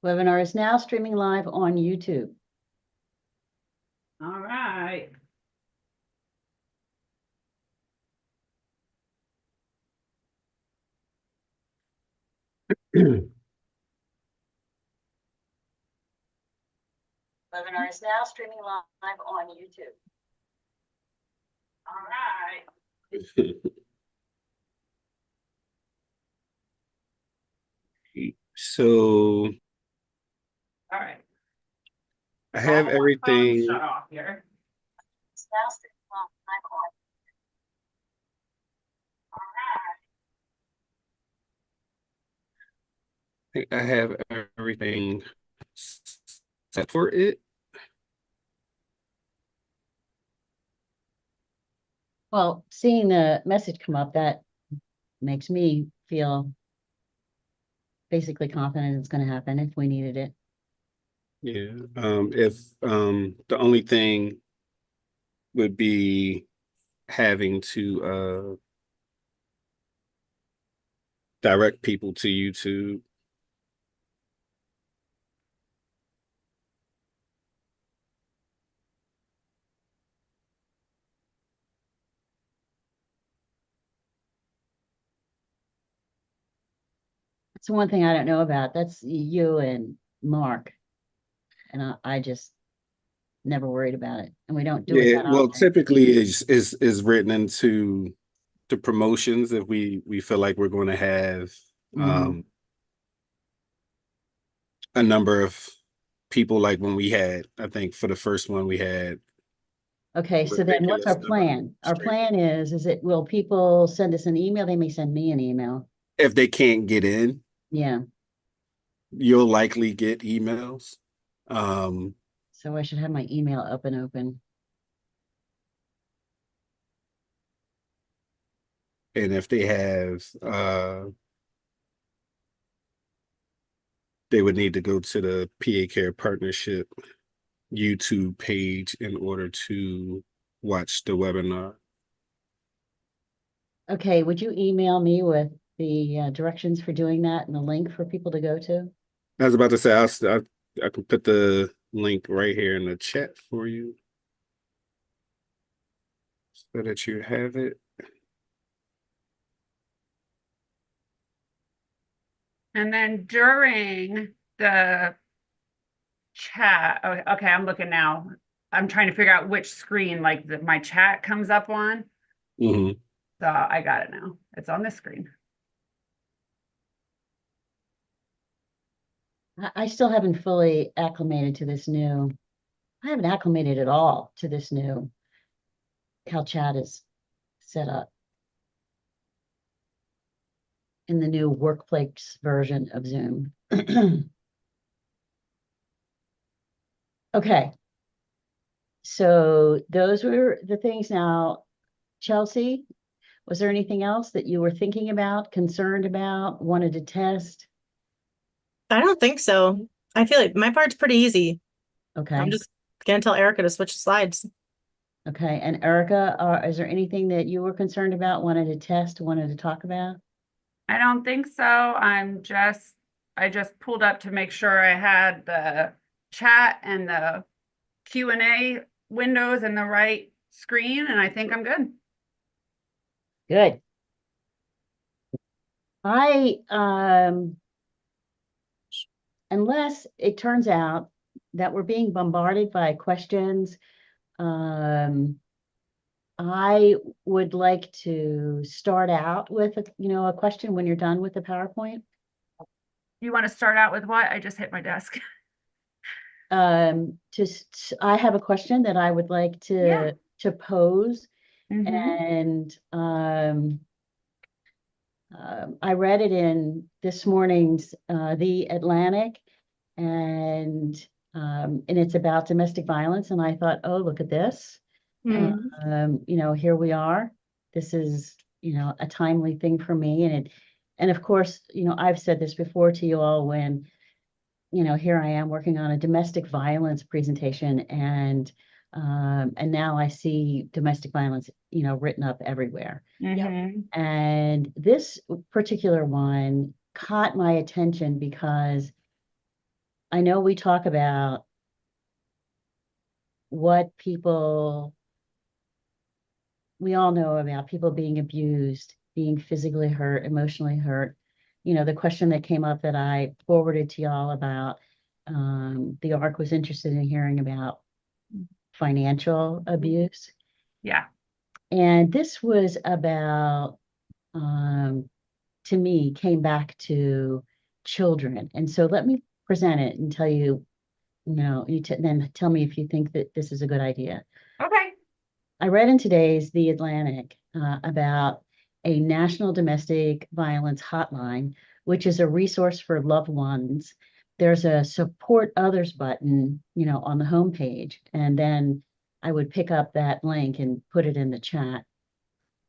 Webinar is now streaming live on YouTube. All right. Webinar is now streaming live on YouTube. All right. So All right. I have everything. Shut off here. It's now streaming live on. I think I have everything set for it. Well, seeing the message come up, that makes me feel basically confident it's going to happen if we needed it. Yeah. If the only thing would be having to direct people to YouTube. That's one thing I don't know about. That's you and Mark. And I just never worried about it. And we don't do it Yeah, that well, often. typically is written into the promotions if we feel like we're going to have a number of people, like when we had, I think for the first one we had. Okay, so then what's our plan? Our plan is it, will people send us an email? They may send me an email. If they can't get in, Yeah. you'll likely get emails. So I should have my email up and open. And if they have, they would need to go to the PA Care Partnership YouTube page in order to watch the webinar. Okay, would you email me with the directions for doing that and the link for people to go to? I was about to say, I can put the link right here in the chat for you so that you have it. And then during the chat, oh, okay, I'm looking now. I'm trying to figure out which screen like my chat comes up on. Mm-hmm. So I got it now. It's on this screen. I still haven't fully acclimated to this new. I haven't acclimated at all to this new how chat is set up in the new workplace version of Zoom. Okay. So those were the things. Now, Chelsea, was there anything else that you were thinking about, concerned about, wanted to test? I don't think so. I feel like my part's pretty easy. Okay. I'm just gonna tell Erica to switch slides. Okay. And Erica, is there anything that you were concerned about, wanted to test, wanted to talk about? I don't think so. I just pulled up to make sure I had the chat and the Q&A windows in the right screen, and I think I'm good. Good. Unless it turns out that we're being bombarded by questions, I would like to start out with a question when you're done with the PowerPoint. You want to start out with what? I just hit my desk. I have a question that I would like to pose. And I read it in this morning's The Atlantic, and it's about domestic violence. And I thought, oh, look at this. Here we are. This is, a timely thing for me. And of course, I've said this before to you all when, here I am working on a domestic violence presentation, and now I see domestic violence, written up everywhere. And this particular one caught my attention because I know we talk about what people, we all know about people being abused, being physically hurt, emotionally hurt. You know, the question that came up that I forwarded to y'all about, the ARC was interested in hearing about financial abuse. Yeah. And this was about, to me, came back to children. And so let me present it and tell you, then tell me if you think that this is a good idea. Okay. I read in today's The Atlantic about a national domestic violence hotline, which is a resource for loved ones. There's a support others button, on the homepage, and then I would pick up that link and put it in the chat.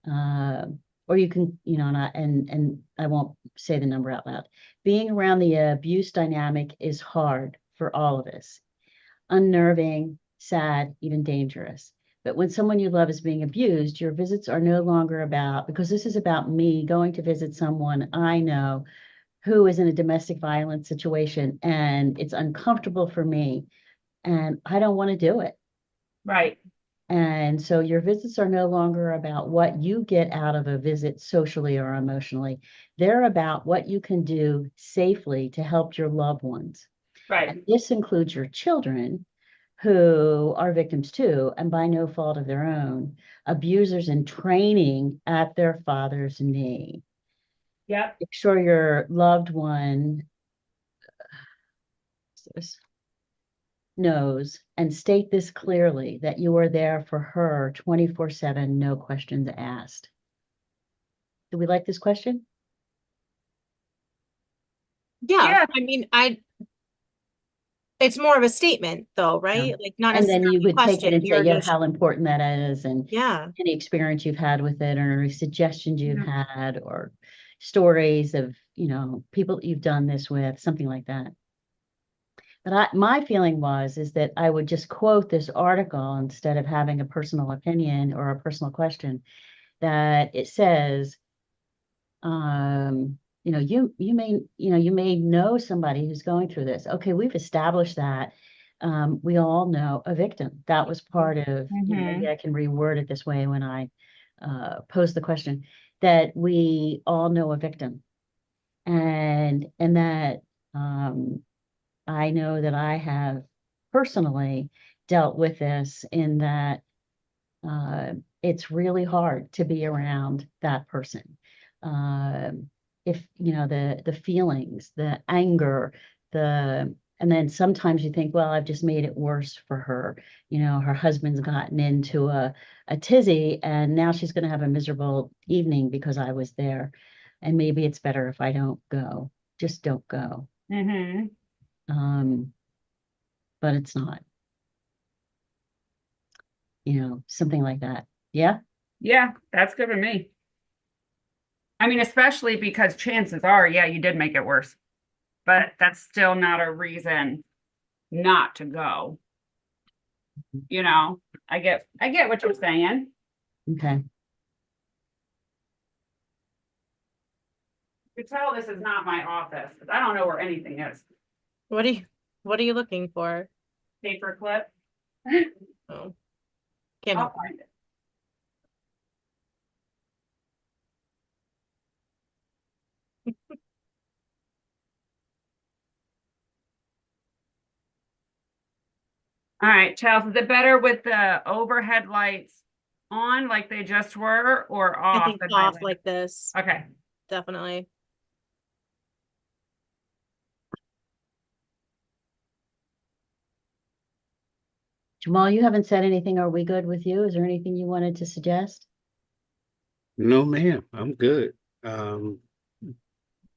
Or you can, and I won't say the number out loud. Being around the abuse dynamic is hard for all of us, unnerving, sad, even dangerous. But when someone you love is being abused, your visits are no longer about, because this is about me going to visit someone I know who is in a domestic violence situation, and it's uncomfortable for me, and I don't want to do it. Right. And so your visits are no longer about what you get out of a visit socially or emotionally. They're about what you can do safely to help your loved ones. Right. And this includes your children, who are victims too, and by no fault of their own, abusers in training at their father's knee. Yep. Make sure your loved one knows and state this clearly, that you are there for her 24/7, no questions asked. Do we like this question? Yeah. Yeah. I mean, it's more of a statement though, right? Like not And then necessarily you a would take it question. and say, You're yeah, just, how important that is, and yeah. any experience you've had with it, or any suggestions you've Mhm. had, or stories of, people that you've done this with, something like that. But my feeling is that I would just quote this article instead of having a personal opinion or a personal question, that it says, you may know somebody who's going through this. Okay, we've established that. We all know a victim. That was part of, maybe I can reword it this way when I pose the question, that we all know a victim. And that I know that I have personally dealt with this, in that it's really hard to be around that person. If the feelings, the anger, and then sometimes you think, well, I've just made it worse for her. Her husband's gotten into a tizzy, and now she's going to have a miserable evening because I was there. And maybe it's better if I don't go. Just don't go. But it's not. Something like that. Yeah. Yeah, that's good with me. I mean, especially because chances are, yeah, you did make it worse, but that's still not a reason not to go. I get what you're saying. Okay. You can tell this is not my office, because I don't know where anything is. What are you looking for? Paper clip. Oh, can't I'll help. find it. All right, Chelsea, is it better with the overhead lights on like they just were, or I off? think off like this. Okay. Definitely. Jamal, you haven't said anything. Are we good with you? Is there anything you wanted to suggest? No, ma'am, I'm good.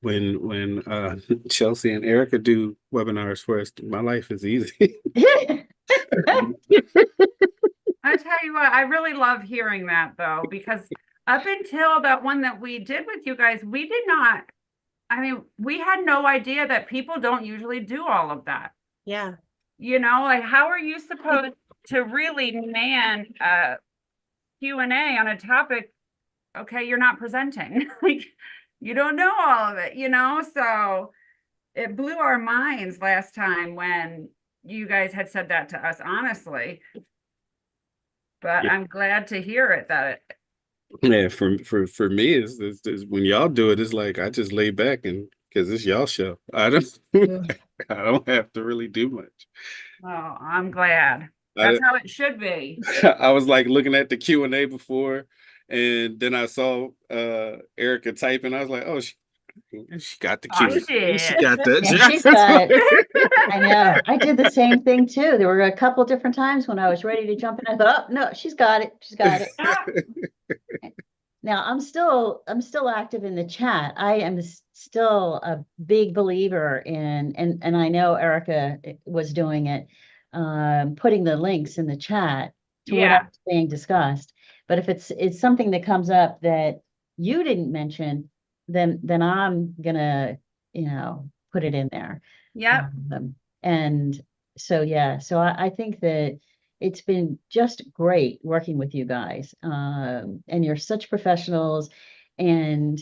When Chelsea and Erica do webinars for us, my life is easy. I tell you what, I really love hearing that though, because up until that one that we did with you guys, we had no idea that people don't usually do all of that. Yeah. Like how are you supposed to really man a Q&A on a topic? Okay, you're not presenting. Like you don't know all of it, so it blew our minds last time when you guys had said that to us, honestly. But Yeah. I'm glad to hear it that Yeah, for me, it's when y'all do it, it's like I just lay back and because it's y'all show. I don't I don't have to really do much. oh, I'm glad. That's how it should be. I was like looking at the Q&A before, and then I saw Erica typing. I was like, oh, she got the Oh, Q. she did. She got that. Yeah, she's got it. I know. I did the same thing too. There were a couple different times when I was ready to jump in. I thought, oh, no, she's got it. She's got it. Now I'm still active in the chat. I am still a big believer in, and I know Erica was doing it, putting the links in the chat to Yeah. whatever's being discussed. But if it's something that comes up that you didn't mention, then I'm gonna, put it in there. Yep. And so, yeah, so I think that it's been just great working with you guys. And you're such professionals. And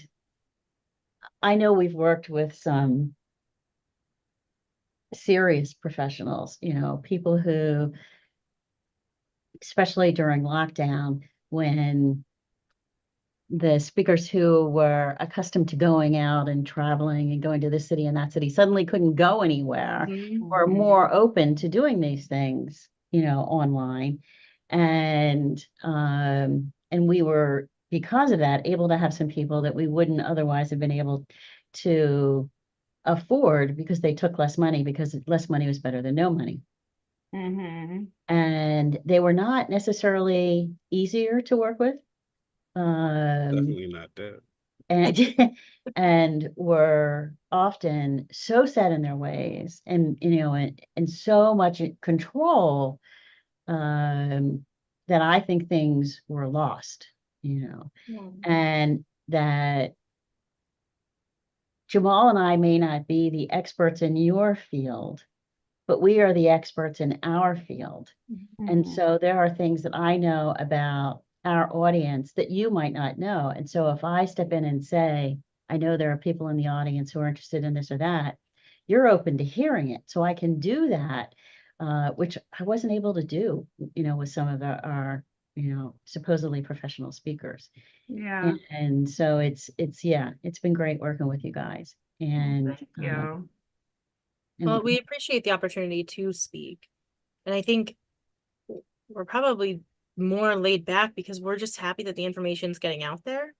I know we've worked with some serious professionals, people who, especially during lockdown, when the speakers who were accustomed to going out and traveling and going to this city and that city suddenly couldn't go anywhere, or more open to doing these things, online. And we were, because of that, able to have some people that we wouldn't otherwise have been able to afford because they took less money, because less money was better than no money. And they were not necessarily easier to work with. Definitely not that. And and were often so set in their ways, and and so much in control, that I think things were lost, and that Jamal and I may not be the experts in your field, but we are the experts in our field. And so there are things that I know about our audience that you might not know. And so if I step in and say, I know there are people in the audience who are interested in this or that, you're open to hearing it. So I can do that, which I wasn't able to do, with some of our, supposedly professional speakers. Yeah. And so it's been great working with you guys. And Thank you. Well, we appreciate the opportunity to speak. And I think we're probably more laid back because we're just happy that the information's getting out there.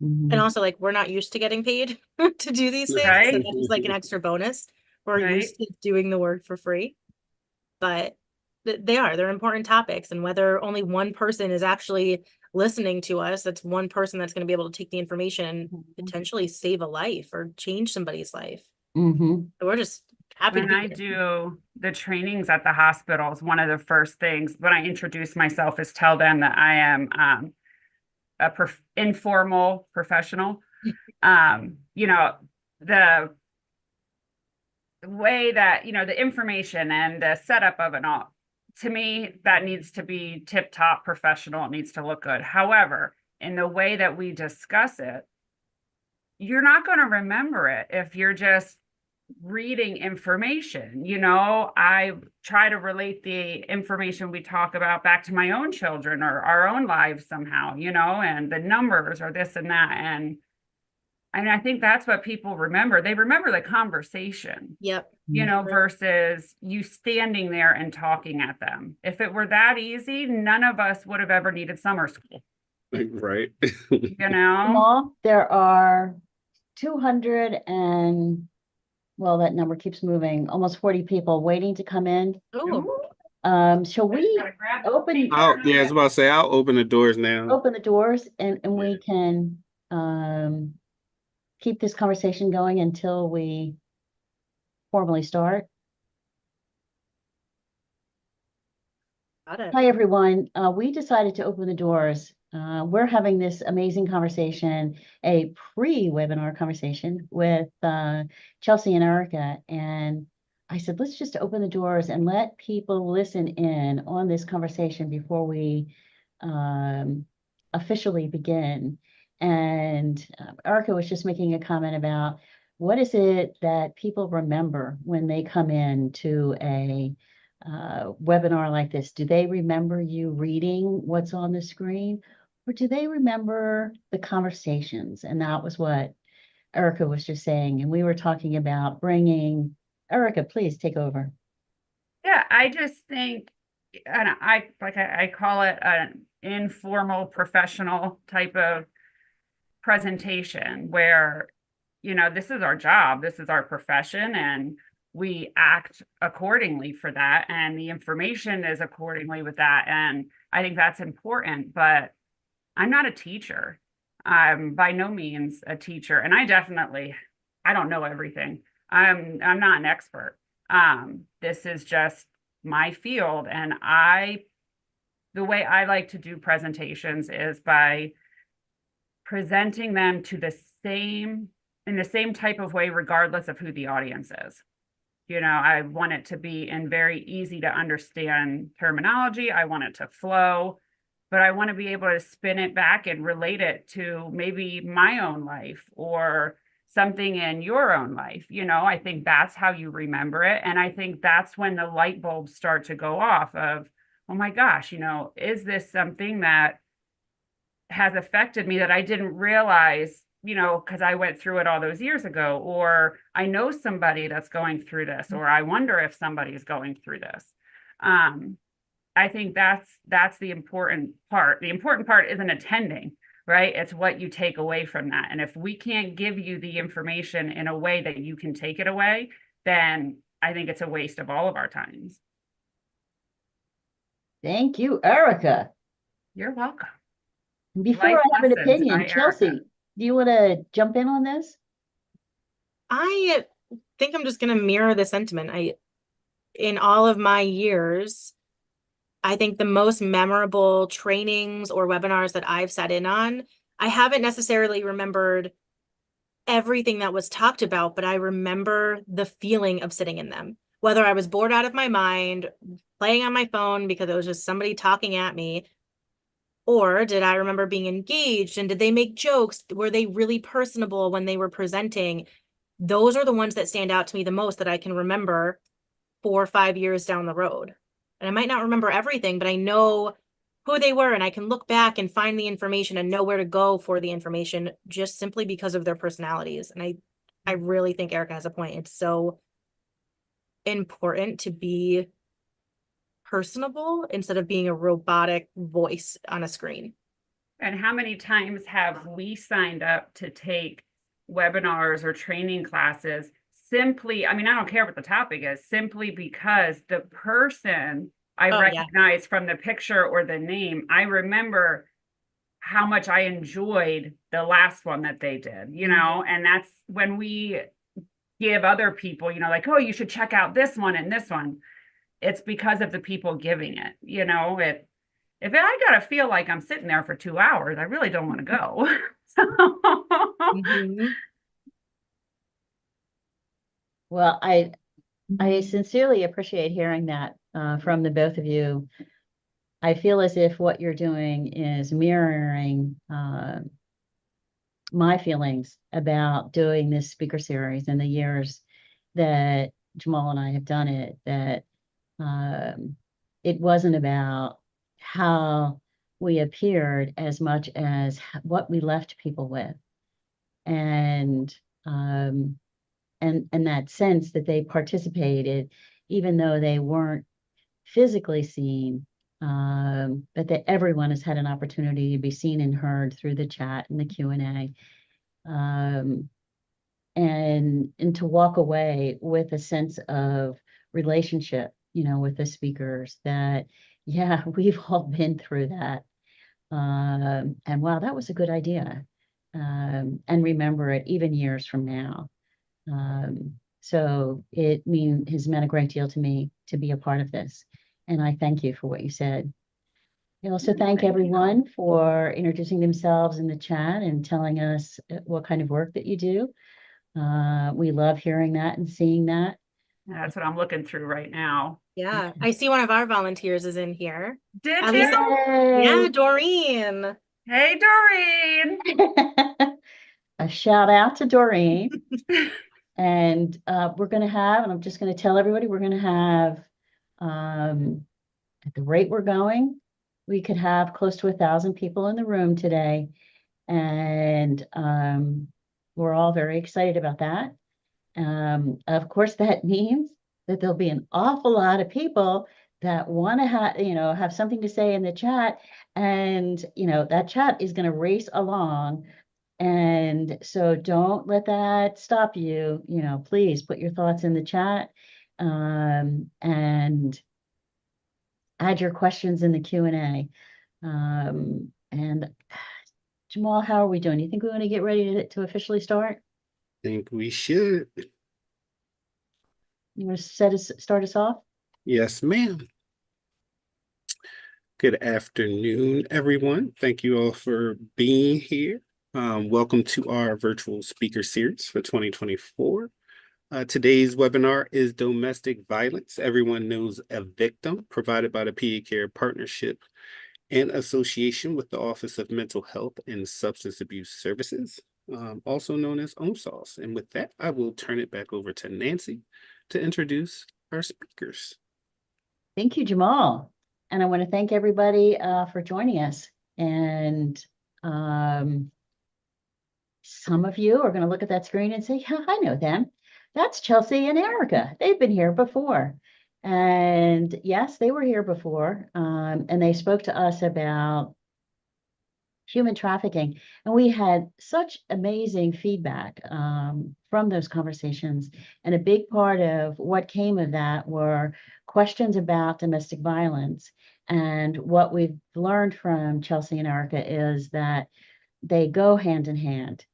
Mhm. And also, like, we're not used to getting paid to do these things. Right. So that's just like an extra bonus. We're Right. used to doing the work for free. But they're important topics. And whether only one person is actually listening to us, that's one person that's going to be able to take the information and potentially save a life or change somebody's life. Mhm. So we're just happy to When be I here. do the trainings at the hospitals, one of the first things when I introduce myself is tell them that I am a informal professional. The way that, the information and the setup of it all, to me, that needs to be tip-top professional. It needs to look good. However, in the way that we discuss it, you're not going to remember it if you're just reading information. I try to relate the information we talk about back to my own children or our own lives somehow, and the numbers or this and that. And I think that's what people remember. They remember the conversation. Yep. Versus you standing there and talking at them. If it were that easy, none of us would have ever needed summer school. Right. Jamal, there are 200 and, well, that number keeps moving, almost 40 people waiting to come in. Oh, Shall we open I was about to say I'll open the doors now. open the doors and we can keep this conversation going until we formally start? got it. Hi, everyone. We decided to open the doors. We're having this amazing conversation, a pre-webinar conversation with Chelsea and Erica. And I said, let's just open the doors and let people listen in on this conversation before we officially begin. And Erica was just making a comment about what is it that people remember when they come in to a webinar like this? Do they remember you reading what's on the screen, or do they remember the conversations? And that was what Erica was just saying. And we were talking about bringing, Erica, please take over. Yeah, I just think, and I call it an informal professional type of presentation where, this is our job, this is our profession, and we act accordingly for that, and the information is accordingly with that. And I think that's important, but I'm not a teacher. I'm by no means a teacher, and I don't know everything. I'm not an expert. This is just my field, and the way I like to do presentations is by presenting them in the same type of way, regardless of who the audience is. I want it to be in very easy to understand terminology. I want it to flow, but I want to be able to spin it back and relate it to maybe my own life or something in your own life. I think that's how you remember it. And I think that's when the light bulbs start to go off of, oh my gosh, is this something that has affected me that I didn't realize, because I went through it all those years ago, or I know somebody that's going through this, or I wonder if somebody's going through this. I think that's the important part. The important part isn't attending, right? It's what you take away from that. And if we can't give you the information in a way that you can take it away, then I think it's a waste of all of our times. Thank you, Erica. You're welcome. Before Life I have an lessons opinion, by Chelsea, Erica. do you want to jump in on this? I think I'm just going to mirror the sentiment. In all of my years, I think the most memorable trainings or webinars that I've sat in on, I haven't necessarily remembered everything that was talked about, but I remember the feeling of sitting in them. Whether I was bored out of my mind, playing on my phone because it was just somebody talking at me, or did I remember being engaged and did they make jokes? Were they really personable when they were presenting? Those are the ones that stand out to me the most that I can remember 4 or 5 years down the road. And I might not remember everything, but I know who they were and I can look back and find the information and know where to go for the information just simply because of their personalities. And I really think Erica has a point. It's so important to be personable instead of being a robotic voice on a screen. And how many times have we signed up to take webinars or training classes simply, I don't care what the topic is, simply because the person I recognize from the picture or the name, I remember how much I enjoyed the last one that they did, and that's when we give other people, like, oh, you should check out this one and this one. It's because of the people giving it, if I gotta feel like I'm sitting there for 2 hours, I really don't want to go. Mm-hmm. Well, I sincerely appreciate hearing that from the both of you. I feel as if what you're doing is mirroring my feelings about doing this speaker series in the years that Jamal and I have done it, that it wasn't about how we appeared as much as what we left people with. And that sense that they participated, even though they weren't physically seen, but that everyone has had an opportunity to be seen and heard through the chat and the Q&A, and to walk away with a sense of relationship, with the speakers, that, yeah, we've all been through that. And wow, that was a good idea. And remember it even years from now. So it has meant a great deal to me to be a part of this. And I thank you for what you said. I also thank everyone for introducing themselves in the chat and telling us what kind of work that you do. We love hearing that and seeing that. That's what I'm looking through right now. Yeah, I see one of our volunteers is in here. Did At you? least- Yeah, Doreen. Hey, Doreen. A shout out to Doreen. And we're going to have, and I'm just going to tell everybody, we're going to have, at the rate we're going, we could have close to 1,000 people in the room today. And we're all very excited about that. Of course, that means that there'll be an awful lot of people that want to have something to say in the chat. And, that chat is going to race along. And so don't let that stop you. Please put your thoughts in the chat, and add your questions in the Q&A. And Jamal, how are we doing? You think we want to get ready to officially start? Think we should. You want to start us off? Yes, ma'am. Good afternoon, everyone. Thank you all for being here. Welcome to our virtual speaker series for 2024. Today's webinar is Domestic Violence. Everyone Knows a Victim, provided by the PA Care Partnership in association with the Office of Mental Health and Substance Abuse Services, also known as OMSAS. And with that, I will turn it back over to Nancy to introduce our speakers. Thank you, Jamal. And I want to thank everybody for joining us. And some of you are going to look at that screen and say, yeah, I know them. That's Chelsea and Erica. They've been here before. And yes, they were here before. And they spoke to us about human trafficking. And we had such amazing feedback from those conversations. And a big part of what came of that were questions about domestic violence. And what we've learned from Chelsea and Erica is that they go hand in hand.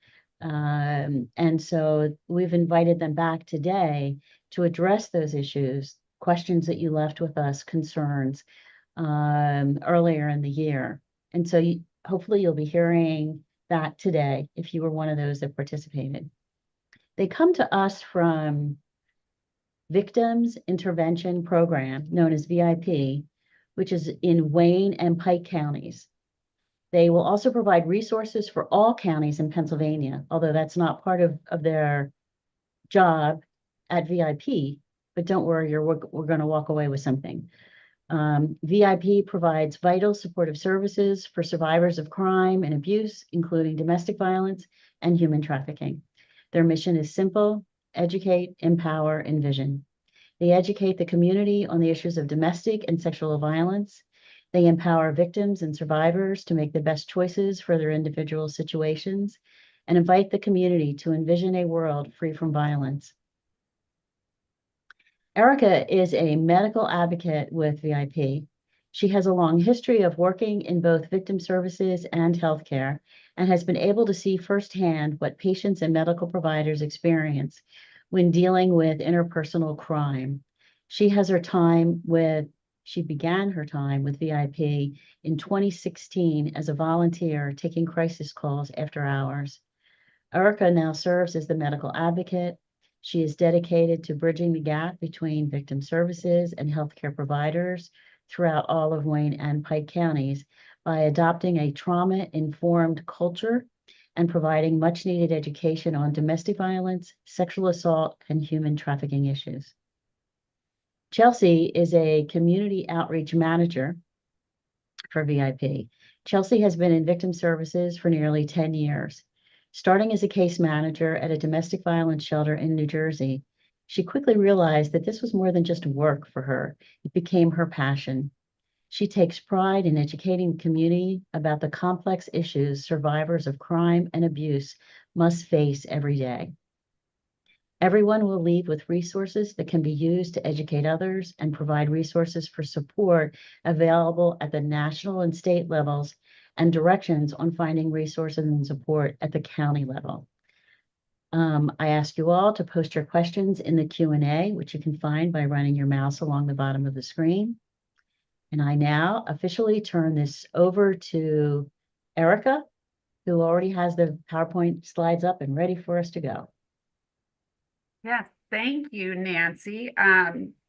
And so we've invited them back today to address those issues, questions that you left with us, concerns earlier in the year. And so hopefully you'll be hearing that today if you were one of those that participated. They come to us from Victims Intervention Program, known as VIP, which is in Wayne and Pike counties. They will also provide resources for all counties in Pennsylvania, although that's not part of their job at VIP. But don't worry, we're going to walk away with something. VIP provides vital supportive services for survivors of crime and abuse, including domestic violence and human trafficking. Their mission is simple: educate, empower, envision. They educate the community on the issues of domestic and sexual violence. They empower victims and survivors to make the best choices for their individual situations and invite the community to envision a world free from violence. Erica is a medical advocate with VIP. She has a long history of working in both victim services and healthcare and has been able to see firsthand what patients and medical providers experience when dealing with interpersonal crime. She began her time with VIP in 2016 as a volunteer taking crisis calls after hours. Erica now serves as the medical advocate. She is dedicated to bridging the gap between victim services and healthcare providers throughout all of Wayne and Pike counties by adopting a trauma-informed culture and providing much-needed education on domestic violence, sexual assault, and human trafficking issues. Chelsea is a community outreach manager for VIP. Chelsea has been in victim services for nearly 10 years. Starting as a case manager at a domestic violence shelter in New Jersey, she quickly realized that this was more than just work for her. It became her passion. She takes pride in educating the community about the complex issues survivors of crime and abuse must face every day. Everyone will leave with resources that can be used to educate others and provide resources for support available at the national and state levels and directions on finding resources and support at the county level. I ask you all to post your questions in the Q&A, which you can find by running your mouse along the bottom of the screen. And I now officially turn this over to Erica, who already has the PowerPoint slides up and ready for us to go. Yes, thank you, Nancy.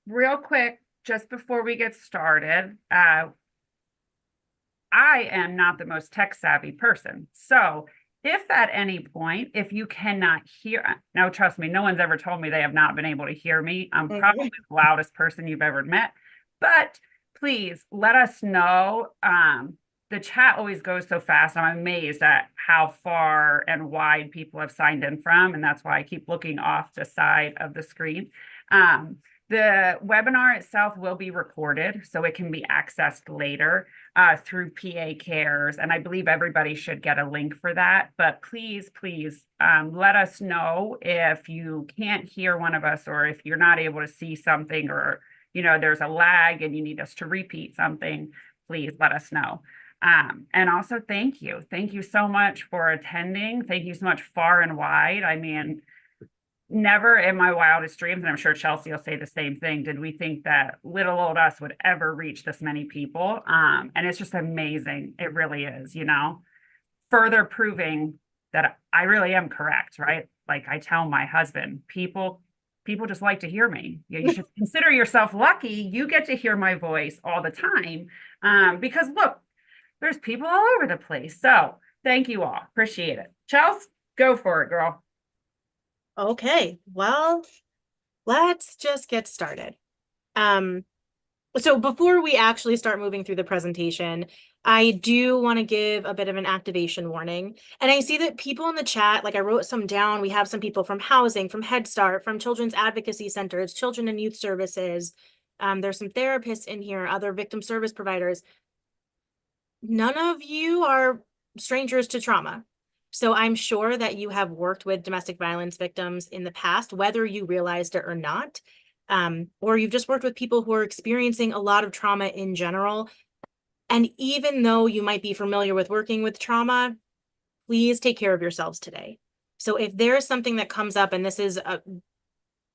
Real quick, just before we get started, I am not the most tech savvy person. So if at any point, if you cannot hear, now trust me, no one's ever told me they have not been able to hear me. I'm probably the loudest person you've ever met, but please let us know. The chat always goes so fast. I'm amazed at how far and wide people have signed in from, and that's why I keep looking off the side of the screen. The webinar itself will be recorded, so it can be accessed later through PA Cares, and I believe everybody should get a link for that. But please, please let us know if you can't hear one of us, or if you're not able to see something, or there's a lag and you need us to repeat something. Please let us know. And also, thank you so much for attending. Thank you so much, far and wide. I mean, never in my wildest dreams, and I'm sure Chelsea will say the same thing, did we think that little old us would ever reach this many people. And it's just amazing. It really is, further proving that I really am correct, right? Like I tell my husband, people just like to hear me. You should consider yourself lucky. You get to hear my voice all the time. Because look, there's people all over the place. So thank you all. Appreciate it. Chelsea, go for it, girl. Okay, well, let's just get started. So before we actually start moving through the presentation, I do want to give a bit of an activation warning. And I see that people in the chat, like I wrote some down, we have some people from housing, from Head Start, from children's advocacy centers, children and youth services. There's some therapists in here, other victim service providers. None of you are strangers to trauma. So I'm sure that you have worked with domestic violence victims in the past, whether you realized it or not, or you've just worked with people who are experiencing a lot of trauma in general. And even though you might be familiar with working with trauma, please take care of yourselves today. So if there's something that comes up and this is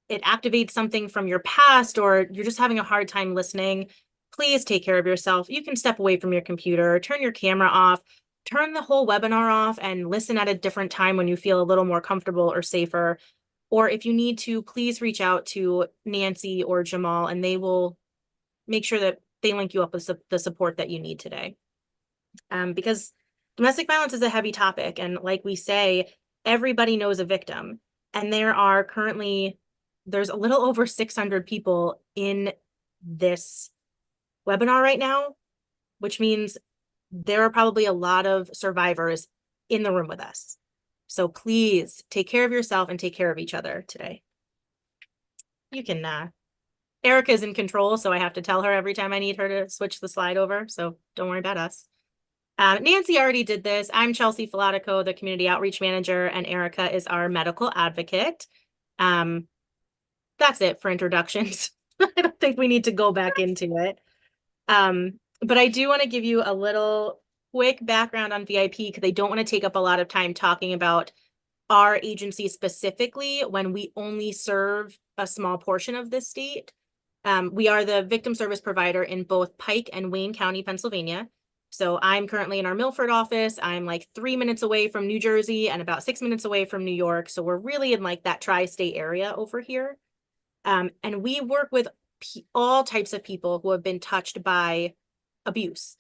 it activates something from your past, or you're just having a hard time listening, please take care of yourself. You can step away from your computer, turn your camera off, turn the whole webinar off and listen at a different time when you feel a little more comfortable or safer. Or if you need to, please reach out to Nancy or Jamal, and they will make sure that they link you up with the support that you need today. Because domestic violence is a heavy topic. And like we say, everybody knows a victim. And there's a little over 600 people in this webinar right now, which means there are probably a lot of survivors in the room with us. So please take care of yourself and take care of each other today. You can, Erica's in control, so I have to tell her every time I need her to switch the slide over. So don't worry about us. Nancy already did this. I'm Chelsea Filatico, the Community Outreach Manager, and Erica is our medical advocate. That's it for introductions. I don't think we need to go back into it. But I do want to give you a little quick background on VIP because I don't want to take up a lot of time talking about our agency specifically when we only serve a small portion of this state. We are the victim service provider in both Pike and Wayne County, Pennsylvania. So I'm currently in our Milford office. I'm like 3 minutes away from New Jersey and about 6 minutes away from New York. So we're really in like that tri-state area over here. And we work with all types of people who have been touched by abuse,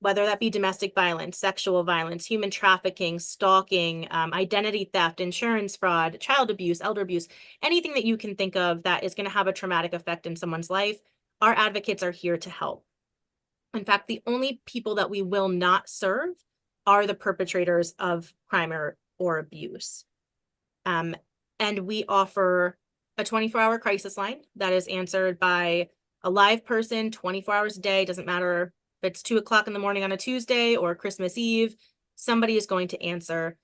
whether that be domestic violence, sexual violence, human trafficking, stalking, identity theft, insurance fraud, child abuse, elder abuse, anything that you can think of that is going to have a traumatic effect in someone's life. Our advocates are here to help. In fact, the only people that we will not serve are the perpetrators of crime or abuse. And we offer a 24-hour crisis line that is answered by a live person 24 hours a day. Doesn't matter if it's 2 o'clock in the morning on a Tuesday or Christmas Eve, somebody is going to answer.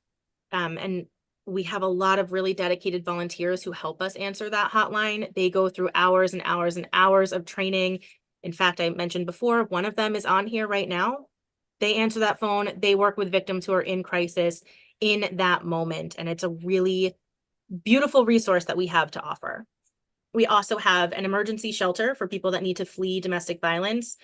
And we have a lot of really dedicated volunteers who help us answer that hotline. They go through hours and hours and hours of training. In fact, I mentioned before, one of them is on here right now. They answer that phone. They work with victims who are in crisis in that moment. And it's a really beautiful resource that we have to offer. We also have an emergency shelter for people that need to flee domestic violence.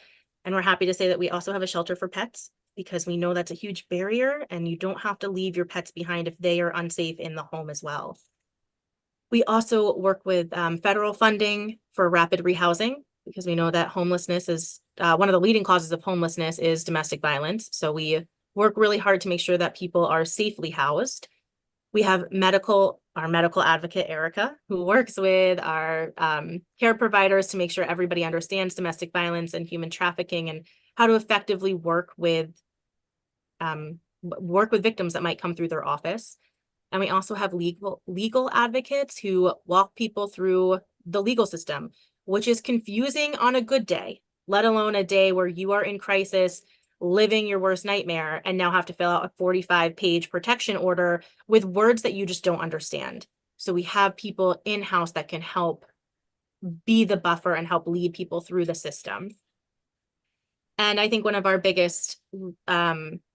And we're happy to say that we also have a shelter for pets because we know that's a huge barrier and you don't have to leave your pets behind if they are unsafe in the home as well. We also work with federal funding for rapid rehousing because we know that homelessness is one of the leading causes of homelessness is domestic violence. So we work really hard to make sure that people are safely housed. We have our medical advocate, Erica, who works with our care providers to make sure everybody understands domestic violence and human trafficking and how to effectively work with victims that might come through their office. And we also have legal advocates who walk people through the legal system, which is confusing on a good day, let alone a day where you are in crisis, living your worst nightmare, and now have to fill out a 45-page protection order with words that you just don't understand. So we have people in-house that can help be the buffer and help lead people through the system. And I think one of our biggest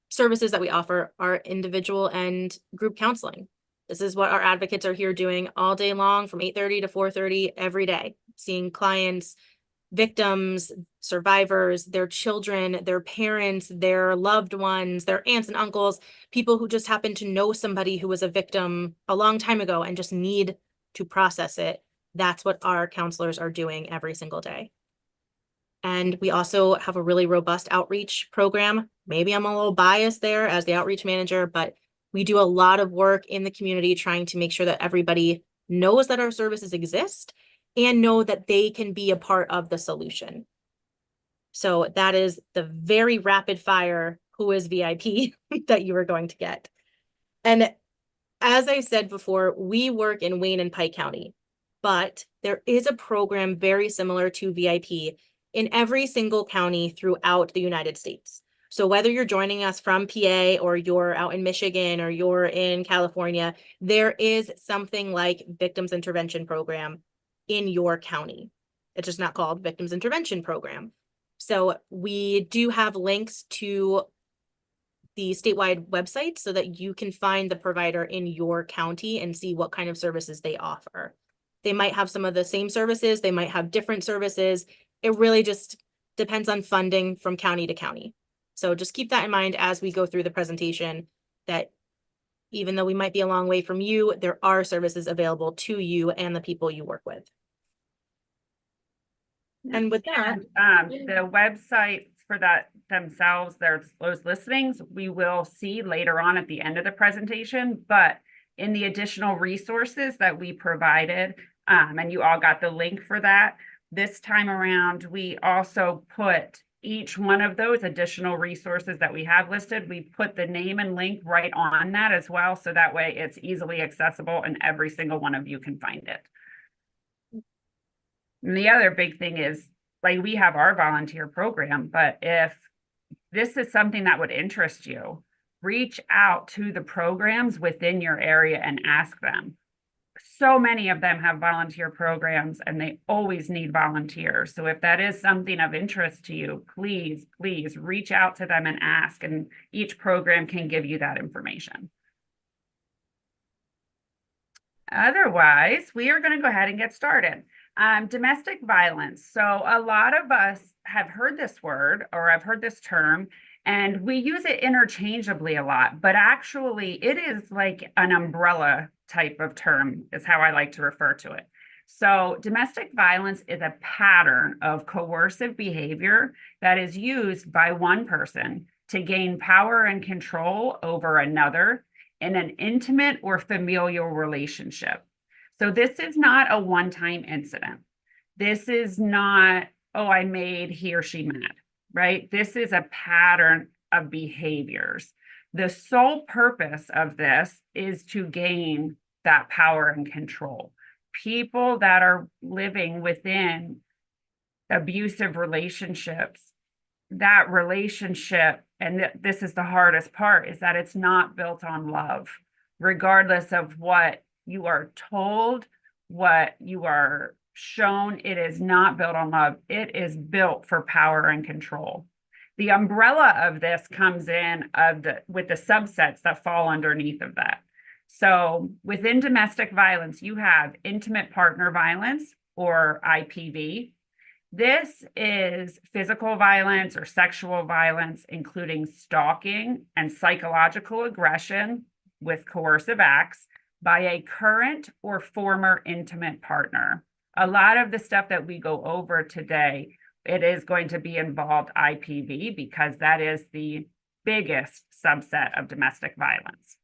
services that we offer are individual and group counseling. This is what our advocates are here doing all day long from 8:30 to 4:30 every day, seeing clients, victims, survivors, their children, their parents, their loved ones, their aunts and uncles, people who just happen to know somebody who was a victim a long time ago and just need to process it. That's what our counselors are doing every single day. And we also have a really robust outreach program. Maybe I'm a little biased there as the outreach manager, but we do a lot of work in the community trying to make sure that everybody knows that our services exist and know that they can be a part of the solution. So that is the very rapid fire who is VIP that you are going to get. And as I said before, we work in Wayne and Pike County, but there is a program very similar to VIP in every single county throughout the United States. So whether you're joining us from PA or you're out in Michigan or you're in California, there is something like Victims Intervention Program in your county. It's just not called Victims Intervention Program. So we do have links to the statewide website so that you can find the provider in your county and see what kind of services they offer. They might have some of the same services, they might have different services. It really just depends on funding from county to county. So just keep that in mind as we go through the presentation, that even though we might be a long way from you, there are services available to you and the people you work with. And with that, the websites for that themselves, there's those listings we will see later on at the end of the presentation, but in the additional resources that we provided, and you all got the link for that, this time around, we also put each one of those additional resources that we have listed, we put the name and link right on that as well. So that way it's easily accessible and every single one of you can find it. And the other big thing is, like, we have our volunteer program, but if this is something that would interest you, reach out to the programs within your area and ask them. So many of them have volunteer programs and they always need volunteers. So if that is something of interest to you, please reach out to them and ask, and each program can give you that information. Otherwise, we are going to go ahead and get started. Domestic violence. So a lot of us have heard this word, or I've heard this term, and we use it interchangeably a lot, but actually it is like an umbrella type of term is how I like to refer to it. So domestic violence is a pattern of coercive behavior that is used by one person to gain power and control over another in an intimate or familial relationship. So this is not a one-time incident. This is not, oh, I made he or she mad, right? This is a pattern of behaviors. The sole purpose of this is to gain that power and control. People that are living within abusive relationships, that relationship, and this is the hardest part, is that it's not built on love, regardless of what you are told, what you are shown. It is not built on love. It is built for power and control. The umbrella of this comes in with the subsets that fall underneath of that. So within domestic violence, you have intimate partner violence, or IPV. This is physical violence or sexual violence, including stalking and psychological aggression with coercive acts by a current or former intimate partner. A lot of the stuff that we go over today, it is going to be involved IPV, because that is the biggest subset of domestic violence.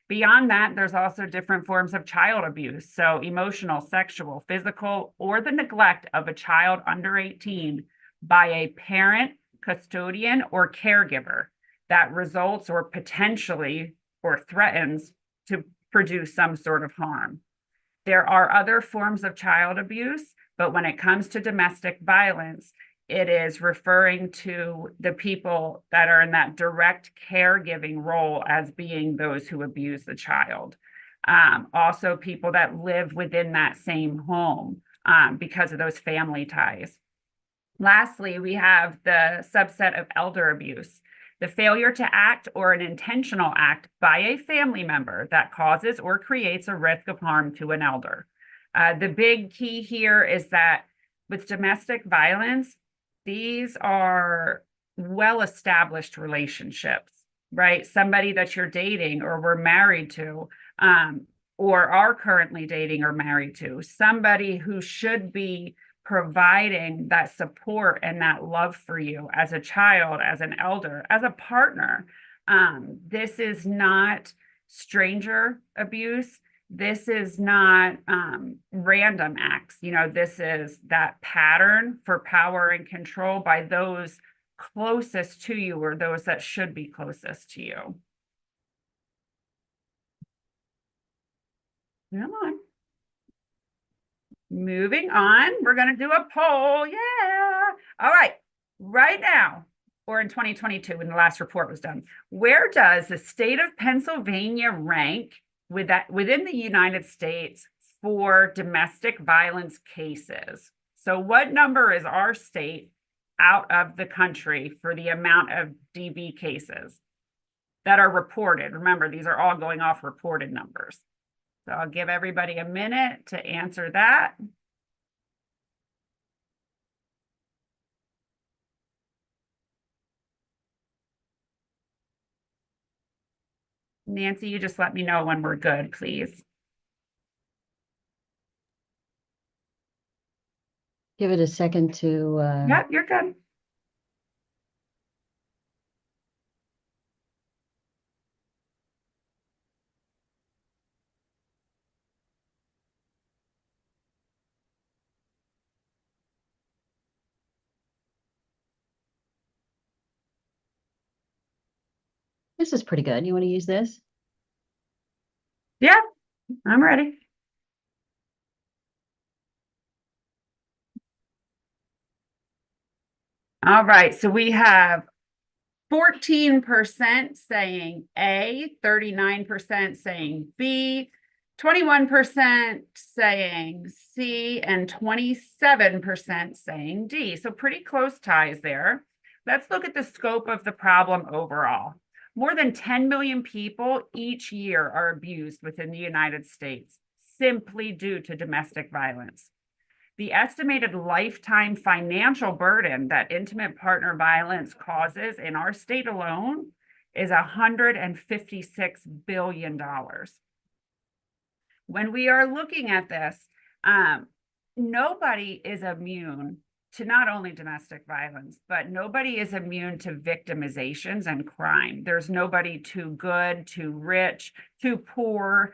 Beyond that, there's also different forms of child abuse. So emotional, sexual, physical, or the neglect of a child under 18 by a parent, custodian, or caregiver that results or potentially or threatens to produce some sort of harm. There are other forms of child abuse, but when it comes to domestic violence, it is referring to the people that are in that direct caregiving role as being those who abuse the child. Also, people that live within that same home because of those family ties. Lastly, we have the subset of elder abuse, the failure to act or an intentional act by a family member that causes or creates a risk of harm to an elder. The big key here is that with domestic violence, these are well-established relationships, right? Somebody that you're dating or were married to, or are currently dating or married to, somebody who should be providing that support and that love for you as a child, as an elder, as a partner. This is not stranger abuse. This is not random acts. This is that pattern for power and control by those closest to you or those that should be closest to you. Come on. Moving on, we're going to do a poll. Yeah. All right. Right now, or in 2022, when the last report was done, where does the state of Pennsylvania rank within the United States for domestic violence cases? So what number is our state out of the country for the amount of DV cases that are reported? Remember, these are all going off reported numbers. So I'll give everybody a minute to answer that. Nancy, you just let me know when we're good, please. Give it a second to. Yep, you're good. This is pretty good. You want to use this? Yeah, I'm ready. All right, so we have 14% saying A, 39% saying B, 21% saying C, and 27% saying D. So pretty close ties there. Let's look at the scope of the problem overall. More than 10 million people each year are abused within the United States simply due to domestic violence. The estimated lifetime financial burden that intimate partner violence causes in our state alone is $156 billion. When we are looking at this, nobody is immune to not only domestic violence, but nobody is immune to victimizations and crime. There's nobody too good, too rich, too poor,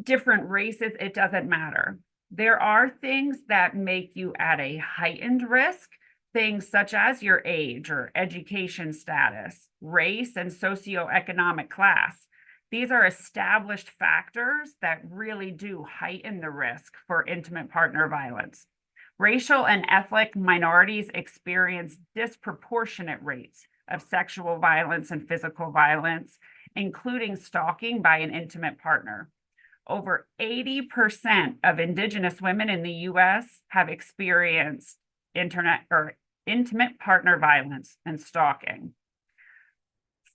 different races, it doesn't matter. There are things that make you at a heightened risk, things such as your age or education status, race, and socioeconomic class. These are established factors that really do heighten the risk for intimate partner violence. Racial and ethnic minorities experience disproportionate rates of sexual violence and physical violence, including stalking by an intimate partner. Over 80% of Indigenous women in the U.S. have experienced intimate partner violence and stalking.